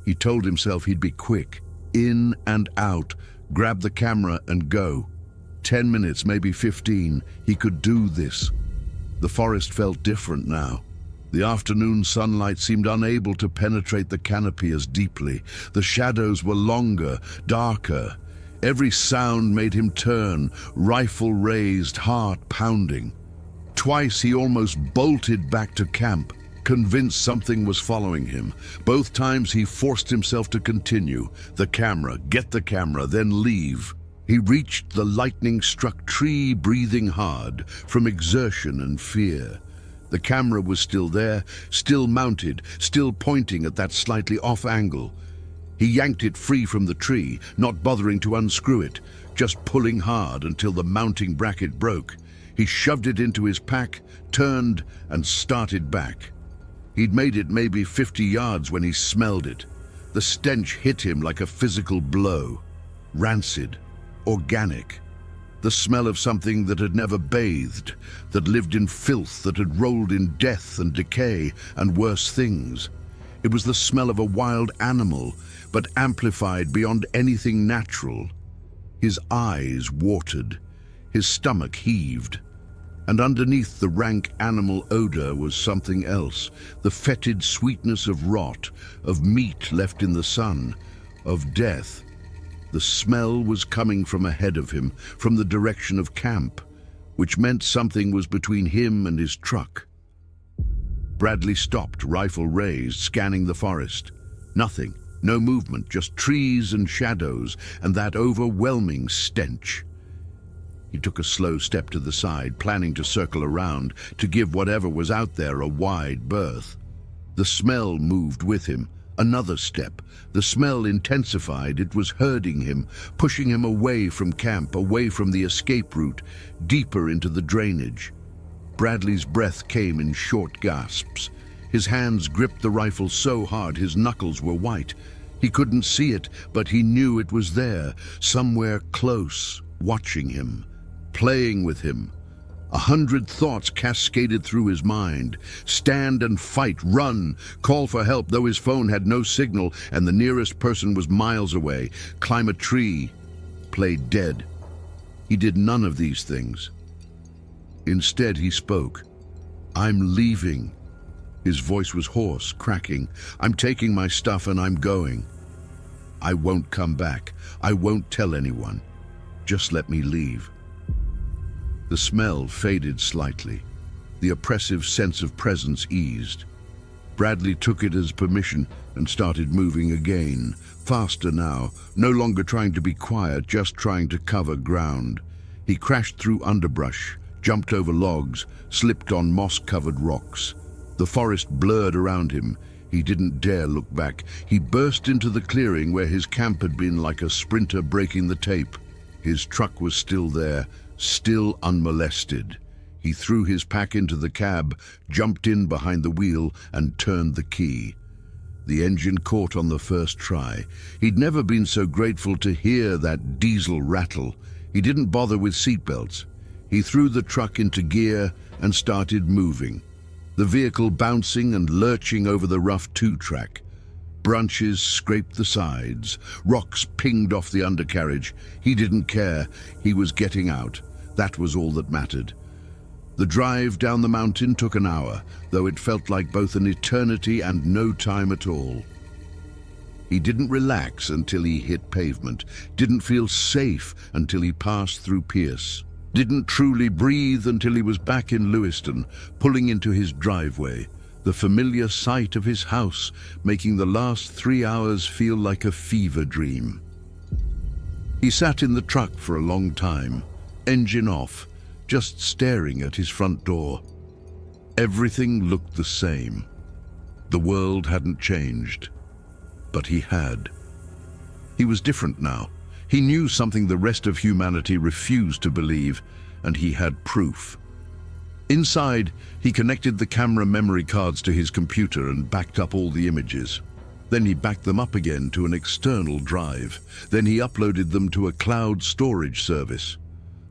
He told himself he'd be quick, in and out, grab the camera and go. 10 minutes, maybe 15, he could do this. The forest felt different now. The afternoon sunlight seemed unable to penetrate the canopy as deeply. The shadows were longer, darker. Every sound made him turn, rifle raised, heart pounding. Twice he almost bolted back to camp, convinced something was following him. Both times he forced himself to continue. The camera, get the camera, then leave. He reached the lightning-struck tree, breathing hard, from exertion and fear. The camera was still there, still mounted, still pointing at that slightly off angle. He yanked it free from the tree, not bothering to unscrew it, just pulling hard until the mounting bracket broke. He shoved it into his pack, turned, and started back. He'd made it maybe 50 yards when he smelled it. The stench hit him like a physical blow. Rancid, organic. The smell of something that had never bathed, that lived in filth, that had rolled in death and decay and worse things. It was the smell of a wild animal, but amplified beyond anything natural. His eyes watered, his stomach heaved, and underneath the rank animal odor was something else, the fetid sweetness of rot, of meat left in the sun, of death. The smell was coming from ahead of him, from the direction of camp, which meant something was between him and his truck. Bradley stopped, rifle raised, scanning the forest. Nothing, no movement, just trees and shadows, and that overwhelming stench. He took a slow step to the side, planning to circle around, to give whatever was out there a wide berth. The smell moved with him. Another step. The smell intensified. It was herding him, pushing him away from camp, away from the escape route, deeper into the drainage. Bradley's breath came in short gasps. His hands gripped the rifle so hard his knuckles were white. He couldn't see it, but he knew it was there, somewhere close, watching him, playing with him. 100 thoughts cascaded through his mind. Stand and fight, run, call for help though his phone had no signal and the nearest person was miles away. Climb a tree, play dead. He did none of these things. Instead, he spoke. "I'm leaving." His voice was hoarse, cracking. "I'm taking my stuff and I'm going. I won't come back. I won't tell anyone. Just let me leave." The smell faded slightly. The oppressive sense of presence eased. Bradley took it as permission and started moving again, faster now, no longer trying to be quiet, just trying to cover ground. He crashed through underbrush, jumped over logs, slipped on moss-covered rocks. The forest blurred around him. He didn't dare look back. He burst into the clearing where his camp had been, like a sprinter breaking the tape. His truck was still there, still unmolested. He threw his pack into the cab, jumped in behind the wheel, and turned the key. The engine caught on the first try. He'd never been so grateful to hear that diesel rattle. He didn't bother with seatbelts. He threw the truck into gear and started moving, the vehicle bouncing and lurching over the rough two-track. Branches scraped the sides, rocks pinged off the undercarriage. He didn't care. He was getting out. That was all that mattered. The drive down the mountain took an hour, though it felt like both an eternity and no time at all. He didn't relax until he hit pavement, didn't feel safe until he passed through Pierce, didn't truly breathe until he was back in Lewiston, pulling into his driveway, the familiar sight of his house making the last 3 hours feel like a fever dream. He sat in the truck for a long time, engine off, just staring at his front door. Everything looked the same. The world hadn't changed, but he had. He was different now. He knew something the rest of humanity refused to believe, and he had proof. Inside, he connected the camera memory cards to his computer and backed up all the images. Then he backed them up again to an external drive. Then he uploaded them to a cloud storage service.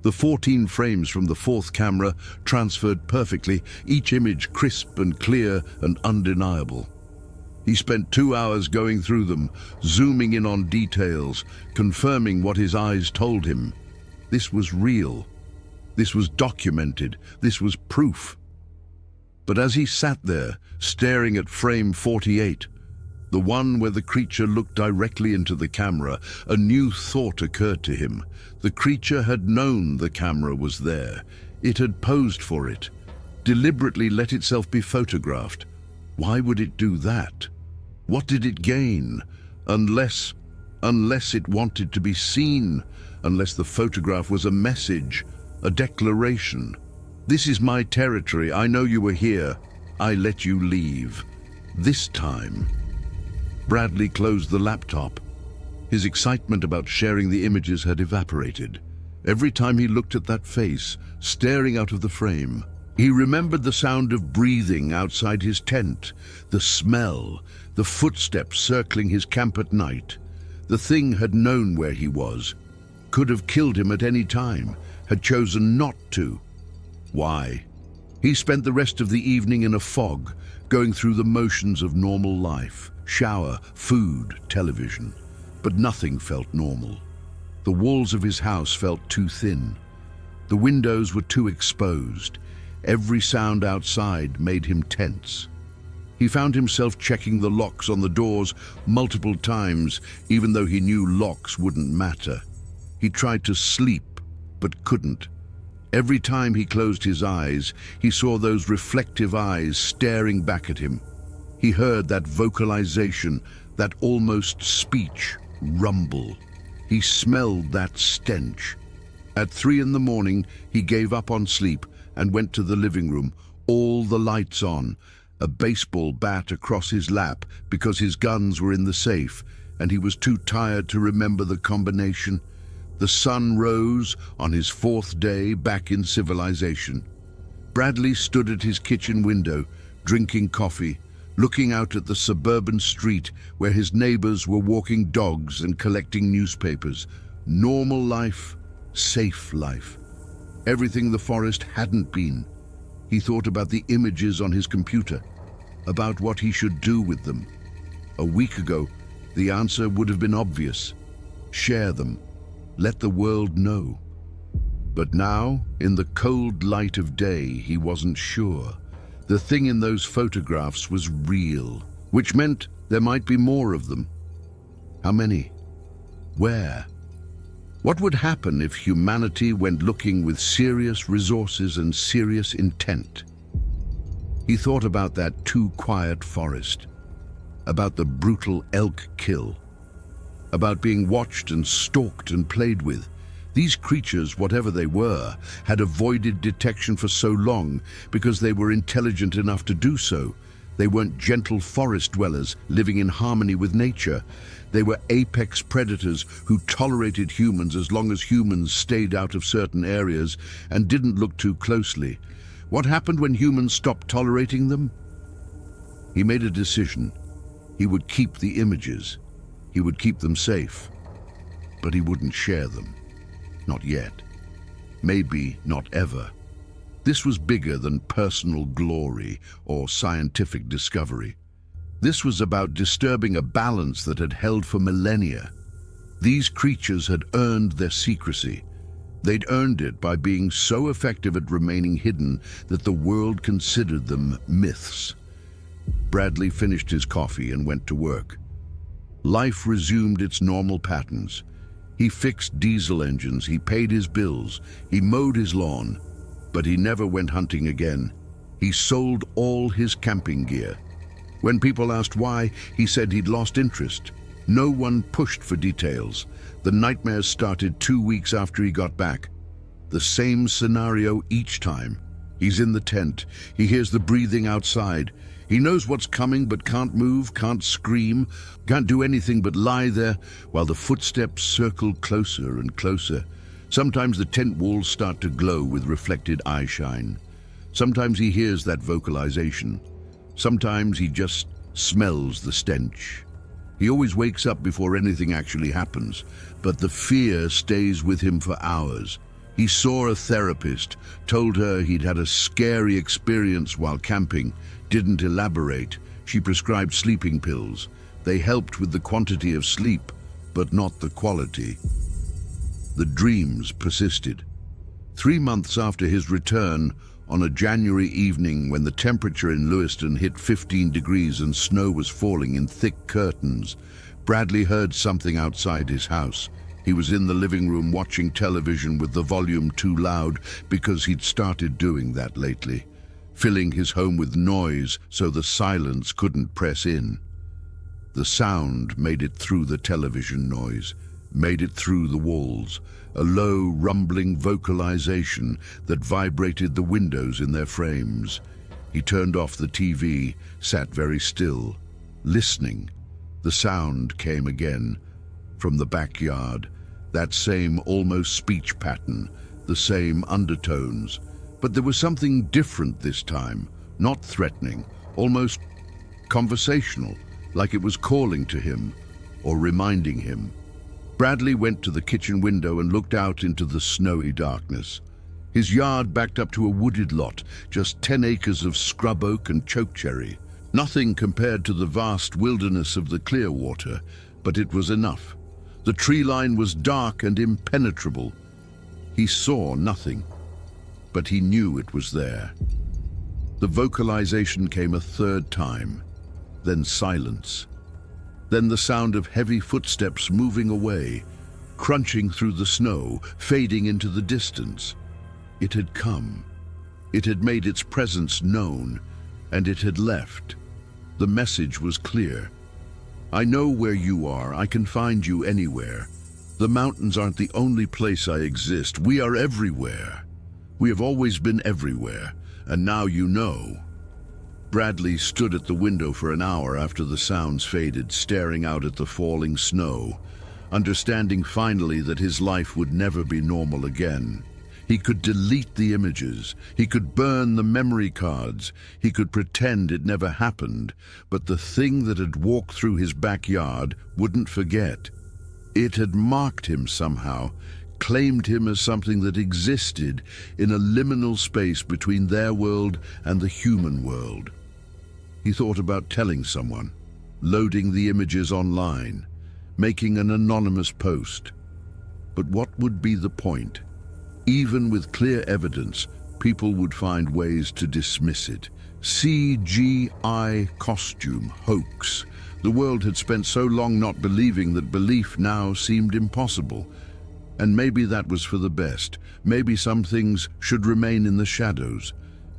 The 14 frames from the fourth camera transferred perfectly, each image crisp and clear and undeniable. He spent 2 hours going through them, zooming in on details, confirming what his eyes told him. This was real. This was documented. This was proof. But as he sat there, staring at frame 48, the one where the creature looked directly into the camera, a new thought occurred to him. The creature had known the camera was there. It had posed for it, deliberately let itself be photographed. Why would it do that? What did it gain? Unless it wanted to be seen, unless the photograph was a message, a declaration. "This is my territory. I know you were here. I let you leave. This time." Bradley closed the laptop. His excitement about sharing the images had evaporated. Every time he looked at that face, staring out of the frame, he remembered the sound of breathing outside his tent, the smell, the footsteps circling his camp at night. The thing had known where he was, could have killed him at any time, had chosen not to. Why? He spent the rest of the evening in a fog, going through the motions of normal life, shower, food, television. But nothing felt normal. The walls of his house felt too thin. The windows were too exposed. Every sound outside made him tense. He found himself checking the locks on the doors multiple times, even though he knew locks wouldn't matter. He tried to sleep, but couldn't. Every time he closed his eyes, he saw those reflective eyes staring back at him. He heard that vocalization, that almost speech, rumble. He smelled that stench. At 3 in the morning, he gave up on sleep and went to the living room, all the lights on, a baseball bat across his lap because his guns were in the safe, and he was too tired to remember the combination. The sun rose on his 4th day back in civilization. Bradley stood at his kitchen window, drinking coffee, looking out at the suburban street where his neighbors were walking dogs and collecting newspapers. Normal life, safe life. everything the forest hadn't been. He thought about the images on his computer, about what he should do with them. A week ago, the answer would have been obvious. Share them. Let the world know. But now, in the cold light of day, he wasn't sure. The thing in those photographs was real, which meant there might be more of them. How many? Where? What would happen if humanity went looking with serious resources and serious intent? He thought about that too quiet forest, about the brutal elk kill, about being watched and stalked and played with. These creatures, whatever they were, had avoided detection for so long because they were intelligent enough to do so. They weren't gentle forest dwellers living in harmony with nature. They were apex predators who tolerated humans as long as humans stayed out of certain areas and didn't look too closely. What happened when humans stopped tolerating them? He made a decision. He would keep the images. He would keep them safe. But he wouldn't share them. Not yet. Maybe not ever. This was bigger than personal glory or scientific discovery. This was about disturbing a balance that had held for millennia. These creatures had earned their secrecy. They'd earned it by being so effective at remaining hidden that the world considered them myths. Bradley finished his coffee and went to work. Life resumed its normal patterns. He fixed diesel engines, he paid his bills, he mowed his lawn, but he never went hunting again. He sold all his camping gear. When people asked why, he said he'd lost interest. No one pushed for details. The nightmares started 2 weeks after he got back. The same scenario each time. He's in the tent. He hears the breathing outside. He knows what's coming but can't move, can't scream, can't do anything but lie there while the footsteps circle closer and closer. Sometimes the tent walls start to glow with reflected eye shine. Sometimes he hears that vocalization. Sometimes he just smells the stench. He always wakes up before anything actually happens, but the fear stays with him for hours. He saw a therapist, told her he'd had a scary experience while camping, didn't elaborate. She prescribed sleeping pills. They helped with the quantity of sleep, but not the quality. The dreams persisted. 3 months after his return, on a January evening when the temperature in Lewiston hit 15 degrees and snow was falling in thick curtains, Bradley heard something outside his house. He was in the living room watching television with the volume too loud because he'd started doing that lately, filling his home with noise so the silence couldn't press in. The sound made it through the television noise, made it through the walls, a low, rumbling vocalization that vibrated the windows in their frames. He turned off the TV, sat very still, listening. The sound came again, from the backyard, that same almost speech pattern, the same undertones. But there was something different this time, not threatening, almost conversational, like it was calling to him or reminding him. Bradley went to the kitchen window and looked out into the snowy darkness. His yard backed up to a wooded lot, just 10 acres of scrub oak and chokecherry. Nothing compared to the vast wilderness of the Clearwater, but it was enough. The tree line was dark and impenetrable. He saw nothing, but he knew it was there. The vocalization came a third time, then silence. Then the sound of heavy footsteps moving away, crunching through the snow, fading into the distance. It had come. It had made its presence known, and it had left. The message was clear. I know where you are. I can find you anywhere. The mountains aren't the only place I exist. We are everywhere. We have always been everywhere, and now you know. Bradley stood at the window for an hour after the sounds faded, staring out at the falling snow, understanding finally that his life would never be normal again. He could delete the images, he could burn the memory cards, he could pretend it never happened, but the thing that had walked through his backyard wouldn't forget. It had marked him somehow, claimed him as something that existed in a liminal space between their world and the human world. He thought about telling someone, loading the images online, making an anonymous post. But what would be the point? Even with clear evidence, people would find ways to dismiss it. CGI costume hoax. The world had spent so long not believing that belief now seemed impossible. And maybe that was for the best. Maybe some things should remain in the shadows.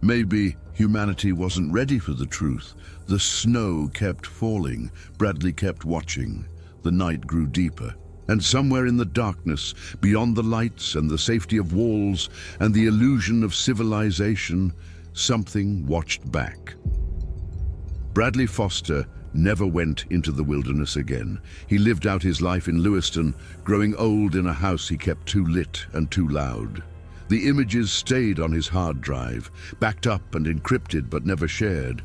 Maybe humanity wasn't ready for the truth. The snow kept falling. Bradley kept watching. The night grew deeper. And somewhere in the darkness, beyond the lights and the safety of walls and the illusion of civilization, something watched back. Bradley Foster never went into the wilderness again. He lived out his life in Lewiston, growing old in a house he kept too lit and too loud. The images stayed on his hard drive, backed up and encrypted but never shared.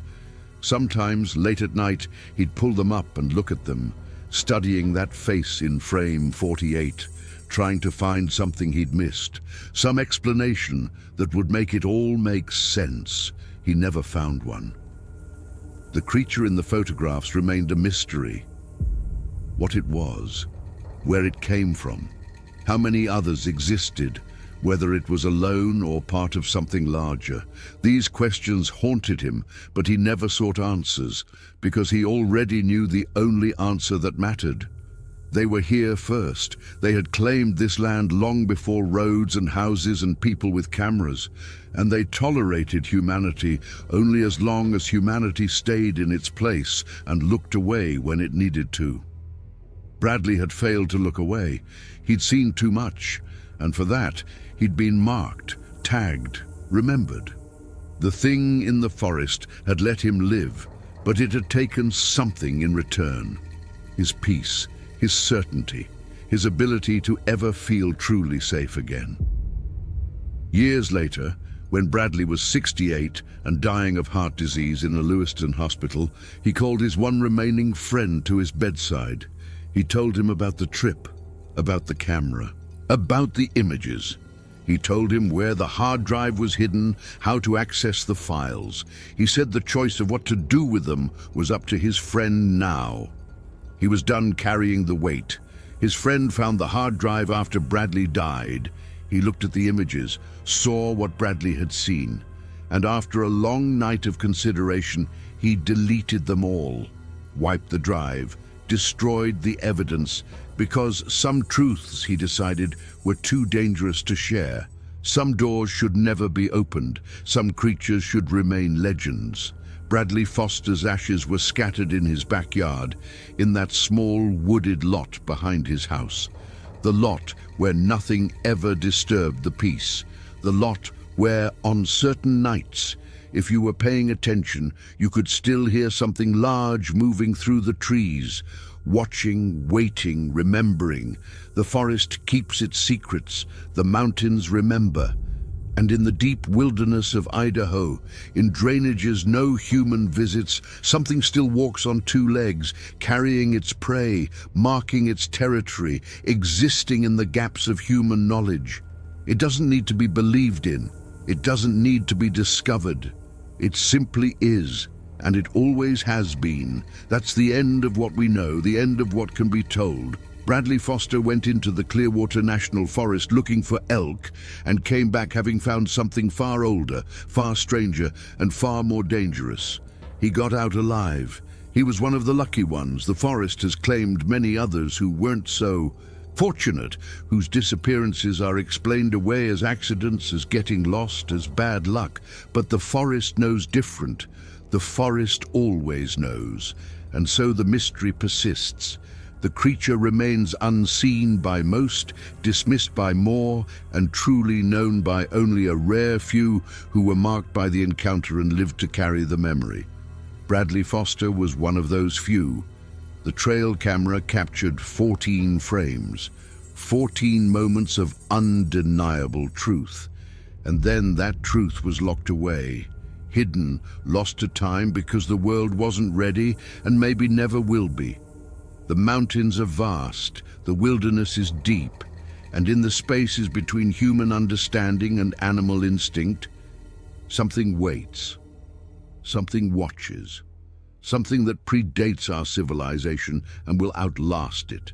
Sometimes, late at night, he'd pull them up and look at them, studying that face in frame 48, trying to find something he'd missed, some explanation that would make it all make sense. He never found one. The creature in the photographs remained a mystery. What it was, where it came from, how many others existed, whether it was alone or part of something larger. These questions haunted him, but he never sought answers, because he already knew the only answer that mattered. They were here first. They had claimed this land long before roads and houses and people with cameras, and they tolerated humanity only as long as humanity stayed in its place and looked away when it needed to. Bradley had failed to look away. He'd seen too much, and for that, he'd been marked, tagged, remembered. The thing in the forest had let him live, but it had taken something in return. His peace, his certainty, his ability to ever feel truly safe again. Years later, when Bradley was 68 and dying of heart disease in a Lewiston hospital, he called his one remaining friend to his bedside. He told him about the trip, about the camera, about the images. He told him where the hard drive was hidden, how to access the files. He said the choice of what to do with them was up to his friend now. He was done carrying the weight. His friend found the hard drive after Bradley died. He looked at the images, saw what Bradley had seen, and after a long night of consideration, he deleted them all, wiped the drive, destroyed the evidence, because some truths, he decided, were too dangerous to share. Some doors should never be opened. Some creatures should remain legends. Bradley Foster's ashes were scattered in his backyard, in that small wooded lot behind his house. The lot where nothing ever disturbed the peace. The lot where, on certain nights, if you were paying attention, you could still hear something large moving through the trees, watching, waiting, remembering. The forest keeps its secrets, the mountains remember. And in the deep wilderness of Idaho, in drainages no human visits, something still walks on two legs, carrying its prey, marking its territory, existing in the gaps of human knowledge. It doesn't need to be believed in. It doesn't need to be discovered. It simply is, and it always has been. That's the end of what we know, the end of what can be told. Bradley Foster went into the Clearwater National Forest looking for elk and came back having found something far older, far stranger, and far more dangerous. He got out alive. He was one of the lucky ones. The forest has claimed many others who weren't so fortunate, whose disappearances are explained away as accidents, as getting lost, as bad luck. But the forest knows different. The forest always knows, and so the mystery persists. The creature remains unseen by most, dismissed by more, and truly known by only a rare few who were marked by the encounter and lived to carry the memory. Bradley Foster was one of those few. The trail camera captured 14 frames, 14 moments of undeniable truth. And then that truth was locked away, hidden, lost to time because the world wasn't ready and maybe never will be. The mountains are vast, the wilderness is deep, And in the spaces between human understanding and animal instinct, something waits, something watches, something that predates our civilization and will outlast it.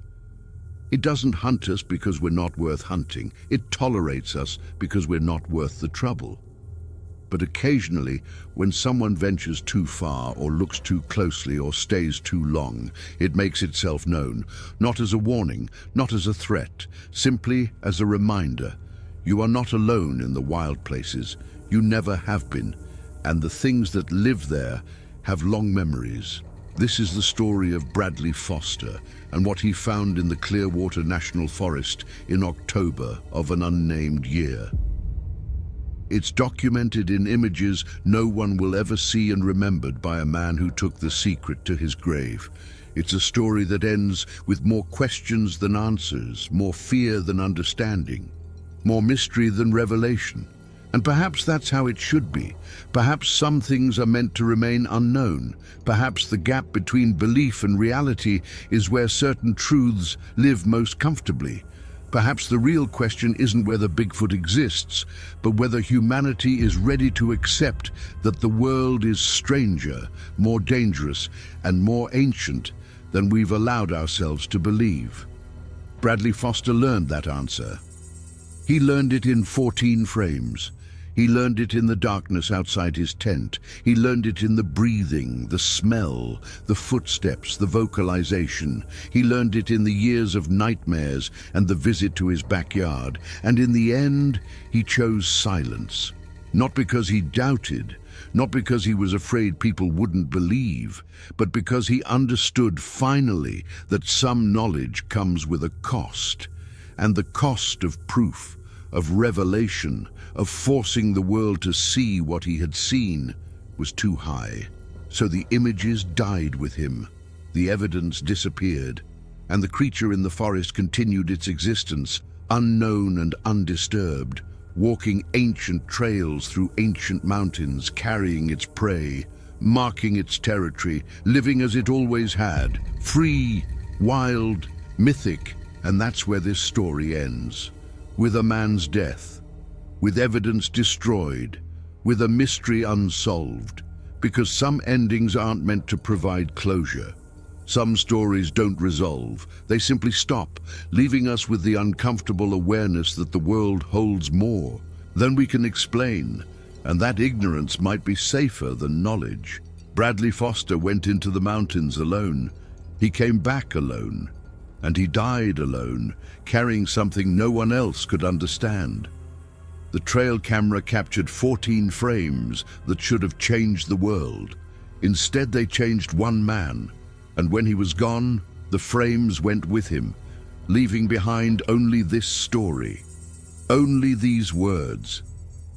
It doesn't hunt us because we're not worth hunting. It tolerates us because we're not worth the trouble. But occasionally, when someone ventures too far or looks too closely or stays too long, it makes itself known, not as a warning, not as a threat, simply as a reminder. You are not alone in the wild places. You never have been, and the things that live there have long memories. This is the story of Bradley Foster and what he found in the Clearwater National Forest in October of an unnamed year. It's documented in images no one will ever see and remembered by a man who took the secret to his grave. It's a story that ends with more questions than answers, more fear than understanding, more mystery than revelation. And perhaps that's how it should be. Perhaps some things are meant to remain unknown. Perhaps the gap between belief and reality is where certain truths live most comfortably. Perhaps the real question isn't whether Bigfoot exists, but whether humanity is ready to accept that the world is stranger, more dangerous, and more ancient than we've allowed ourselves to believe. Bradley Foster learned that answer. He learned it in 14 frames. He learned it in the darkness outside his tent. He learned it in the breathing, the smell, the footsteps, the vocalization. He learned it in the years of nightmares and the visit to his backyard. And in the end, he chose silence. Not because he doubted, not because he was afraid people wouldn't believe, but because he understood finally that some knowledge comes with a cost. And the cost of proof, of revelation, of forcing the world to see what he had seen was too high. So the images died with him, the evidence disappeared, and the creature in the forest continued its existence, unknown and undisturbed, walking ancient trails through ancient mountains, carrying its prey, marking its territory, living as it always had, free, wild, mythic. And that's where this story ends, with a man's death, with evidence destroyed, with a mystery unsolved, because some endings aren't meant to provide closure. Some stories don't resolve, they simply stop, leaving us with the uncomfortable awareness that the world holds more than we can explain, and that ignorance might be safer than knowledge. Bradley Foster went into the mountains alone. He came back alone, and he died alone, carrying something no one else could understand. The trail camera captured 14 frames that should have changed the world. Instead, they changed one man, and when he was gone, the frames went with him, leaving behind only this story, only these words,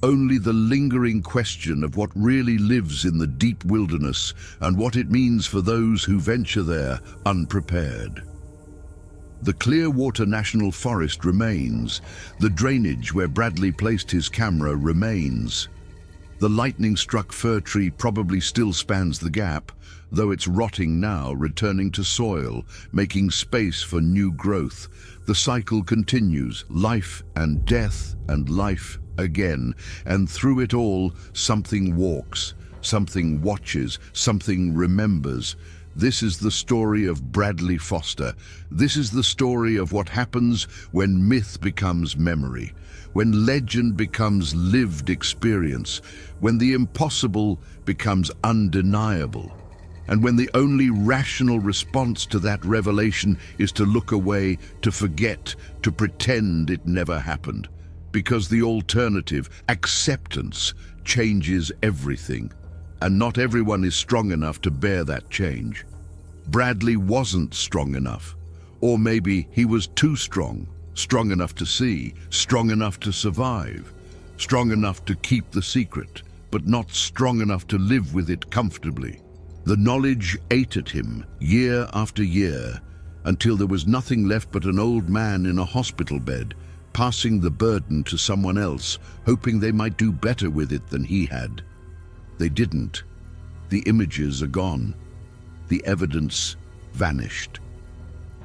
only the lingering question of what really lives in the deep wilderness and what it means for those who venture there unprepared. The Clearwater National Forest remains. The drainage where Bradley placed his camera remains. The lightning-struck fir tree probably still spans the gap, though it's rotting now, returning to soil, making space for new growth. The cycle continues, life and death and life again, and through it all, something walks, something watches, something remembers. This is the story of Bradley Foster. This is the story of what happens when myth becomes memory, when legend becomes lived experience, when the impossible becomes undeniable, and when the only rational response to that revelation is to look away, to forget, to pretend it never happened. Because the alternative, acceptance, changes everything. And not everyone is strong enough to bear that change. Bradley wasn't strong enough. Or maybe he was too strong, strong enough to see, strong enough to survive, strong enough to keep the secret, but not strong enough to live with it comfortably. The knowledge ate at him year after year, until there was nothing left but an old man in a hospital bed, passing the burden to someone else, hoping they might do better with it than he had. They didn't. The images are gone. The evidence vanished.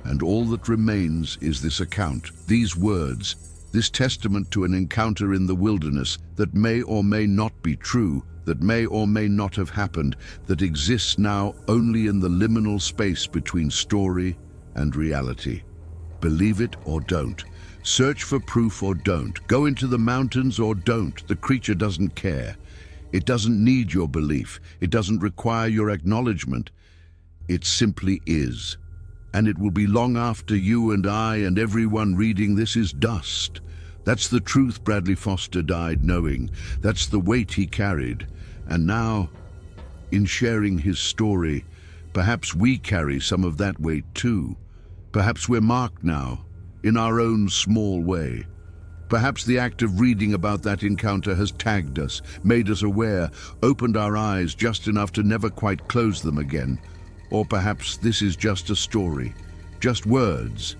And all that remains is this account, these words, this testament to an encounter in the wilderness that may or may not be true, that may or may not have happened, that exists now only in the liminal space between story and reality. Believe it or don't. Search for proof or don't. Go into the mountains or don't. The creature doesn't care. It doesn't need your belief. It doesn't require your acknowledgement. It simply is. And it will be long after you and I and everyone reading this is dust. That's the truth Bradley Foster died knowing. That's the weight he carried. And now, in sharing his story, perhaps we carry some of that weight too. Perhaps we're marked now, in our own small way. Perhaps the act of reading about that encounter has tagged us, made us aware, opened our eyes just enough to never quite close them again. Or perhaps this is just a story, just words,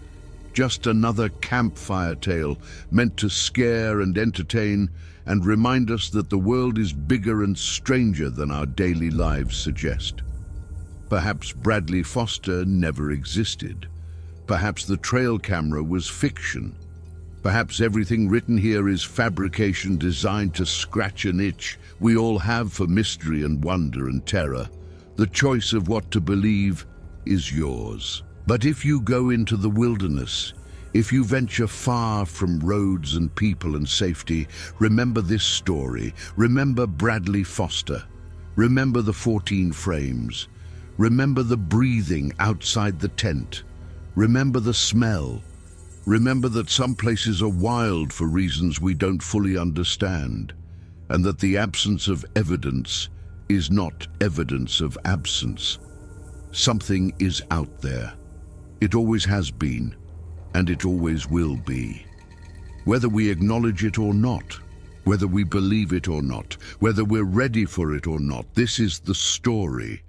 just another campfire tale meant to scare and entertain and remind us that the world is bigger and stranger than our daily lives suggest. Perhaps Bradley Foster never existed. Perhaps the trail camera was fiction. Perhaps everything written here is fabrication designed to scratch an itch we all have for mystery and wonder and terror. The choice of what to believe is yours. But if you go into the wilderness, if you venture far from roads and people and safety, remember this story. Remember Bradley Foster. Remember the 14 frames. Remember the breathing outside the tent. Remember the smell. Remember that some places are wild for reasons we don't fully understand, and that the absence of evidence is not evidence of absence. Something is out there. It always has been, and it always will be. Whether we acknowledge it or not, whether we believe it or not, whether we're ready for it or not, this is the story.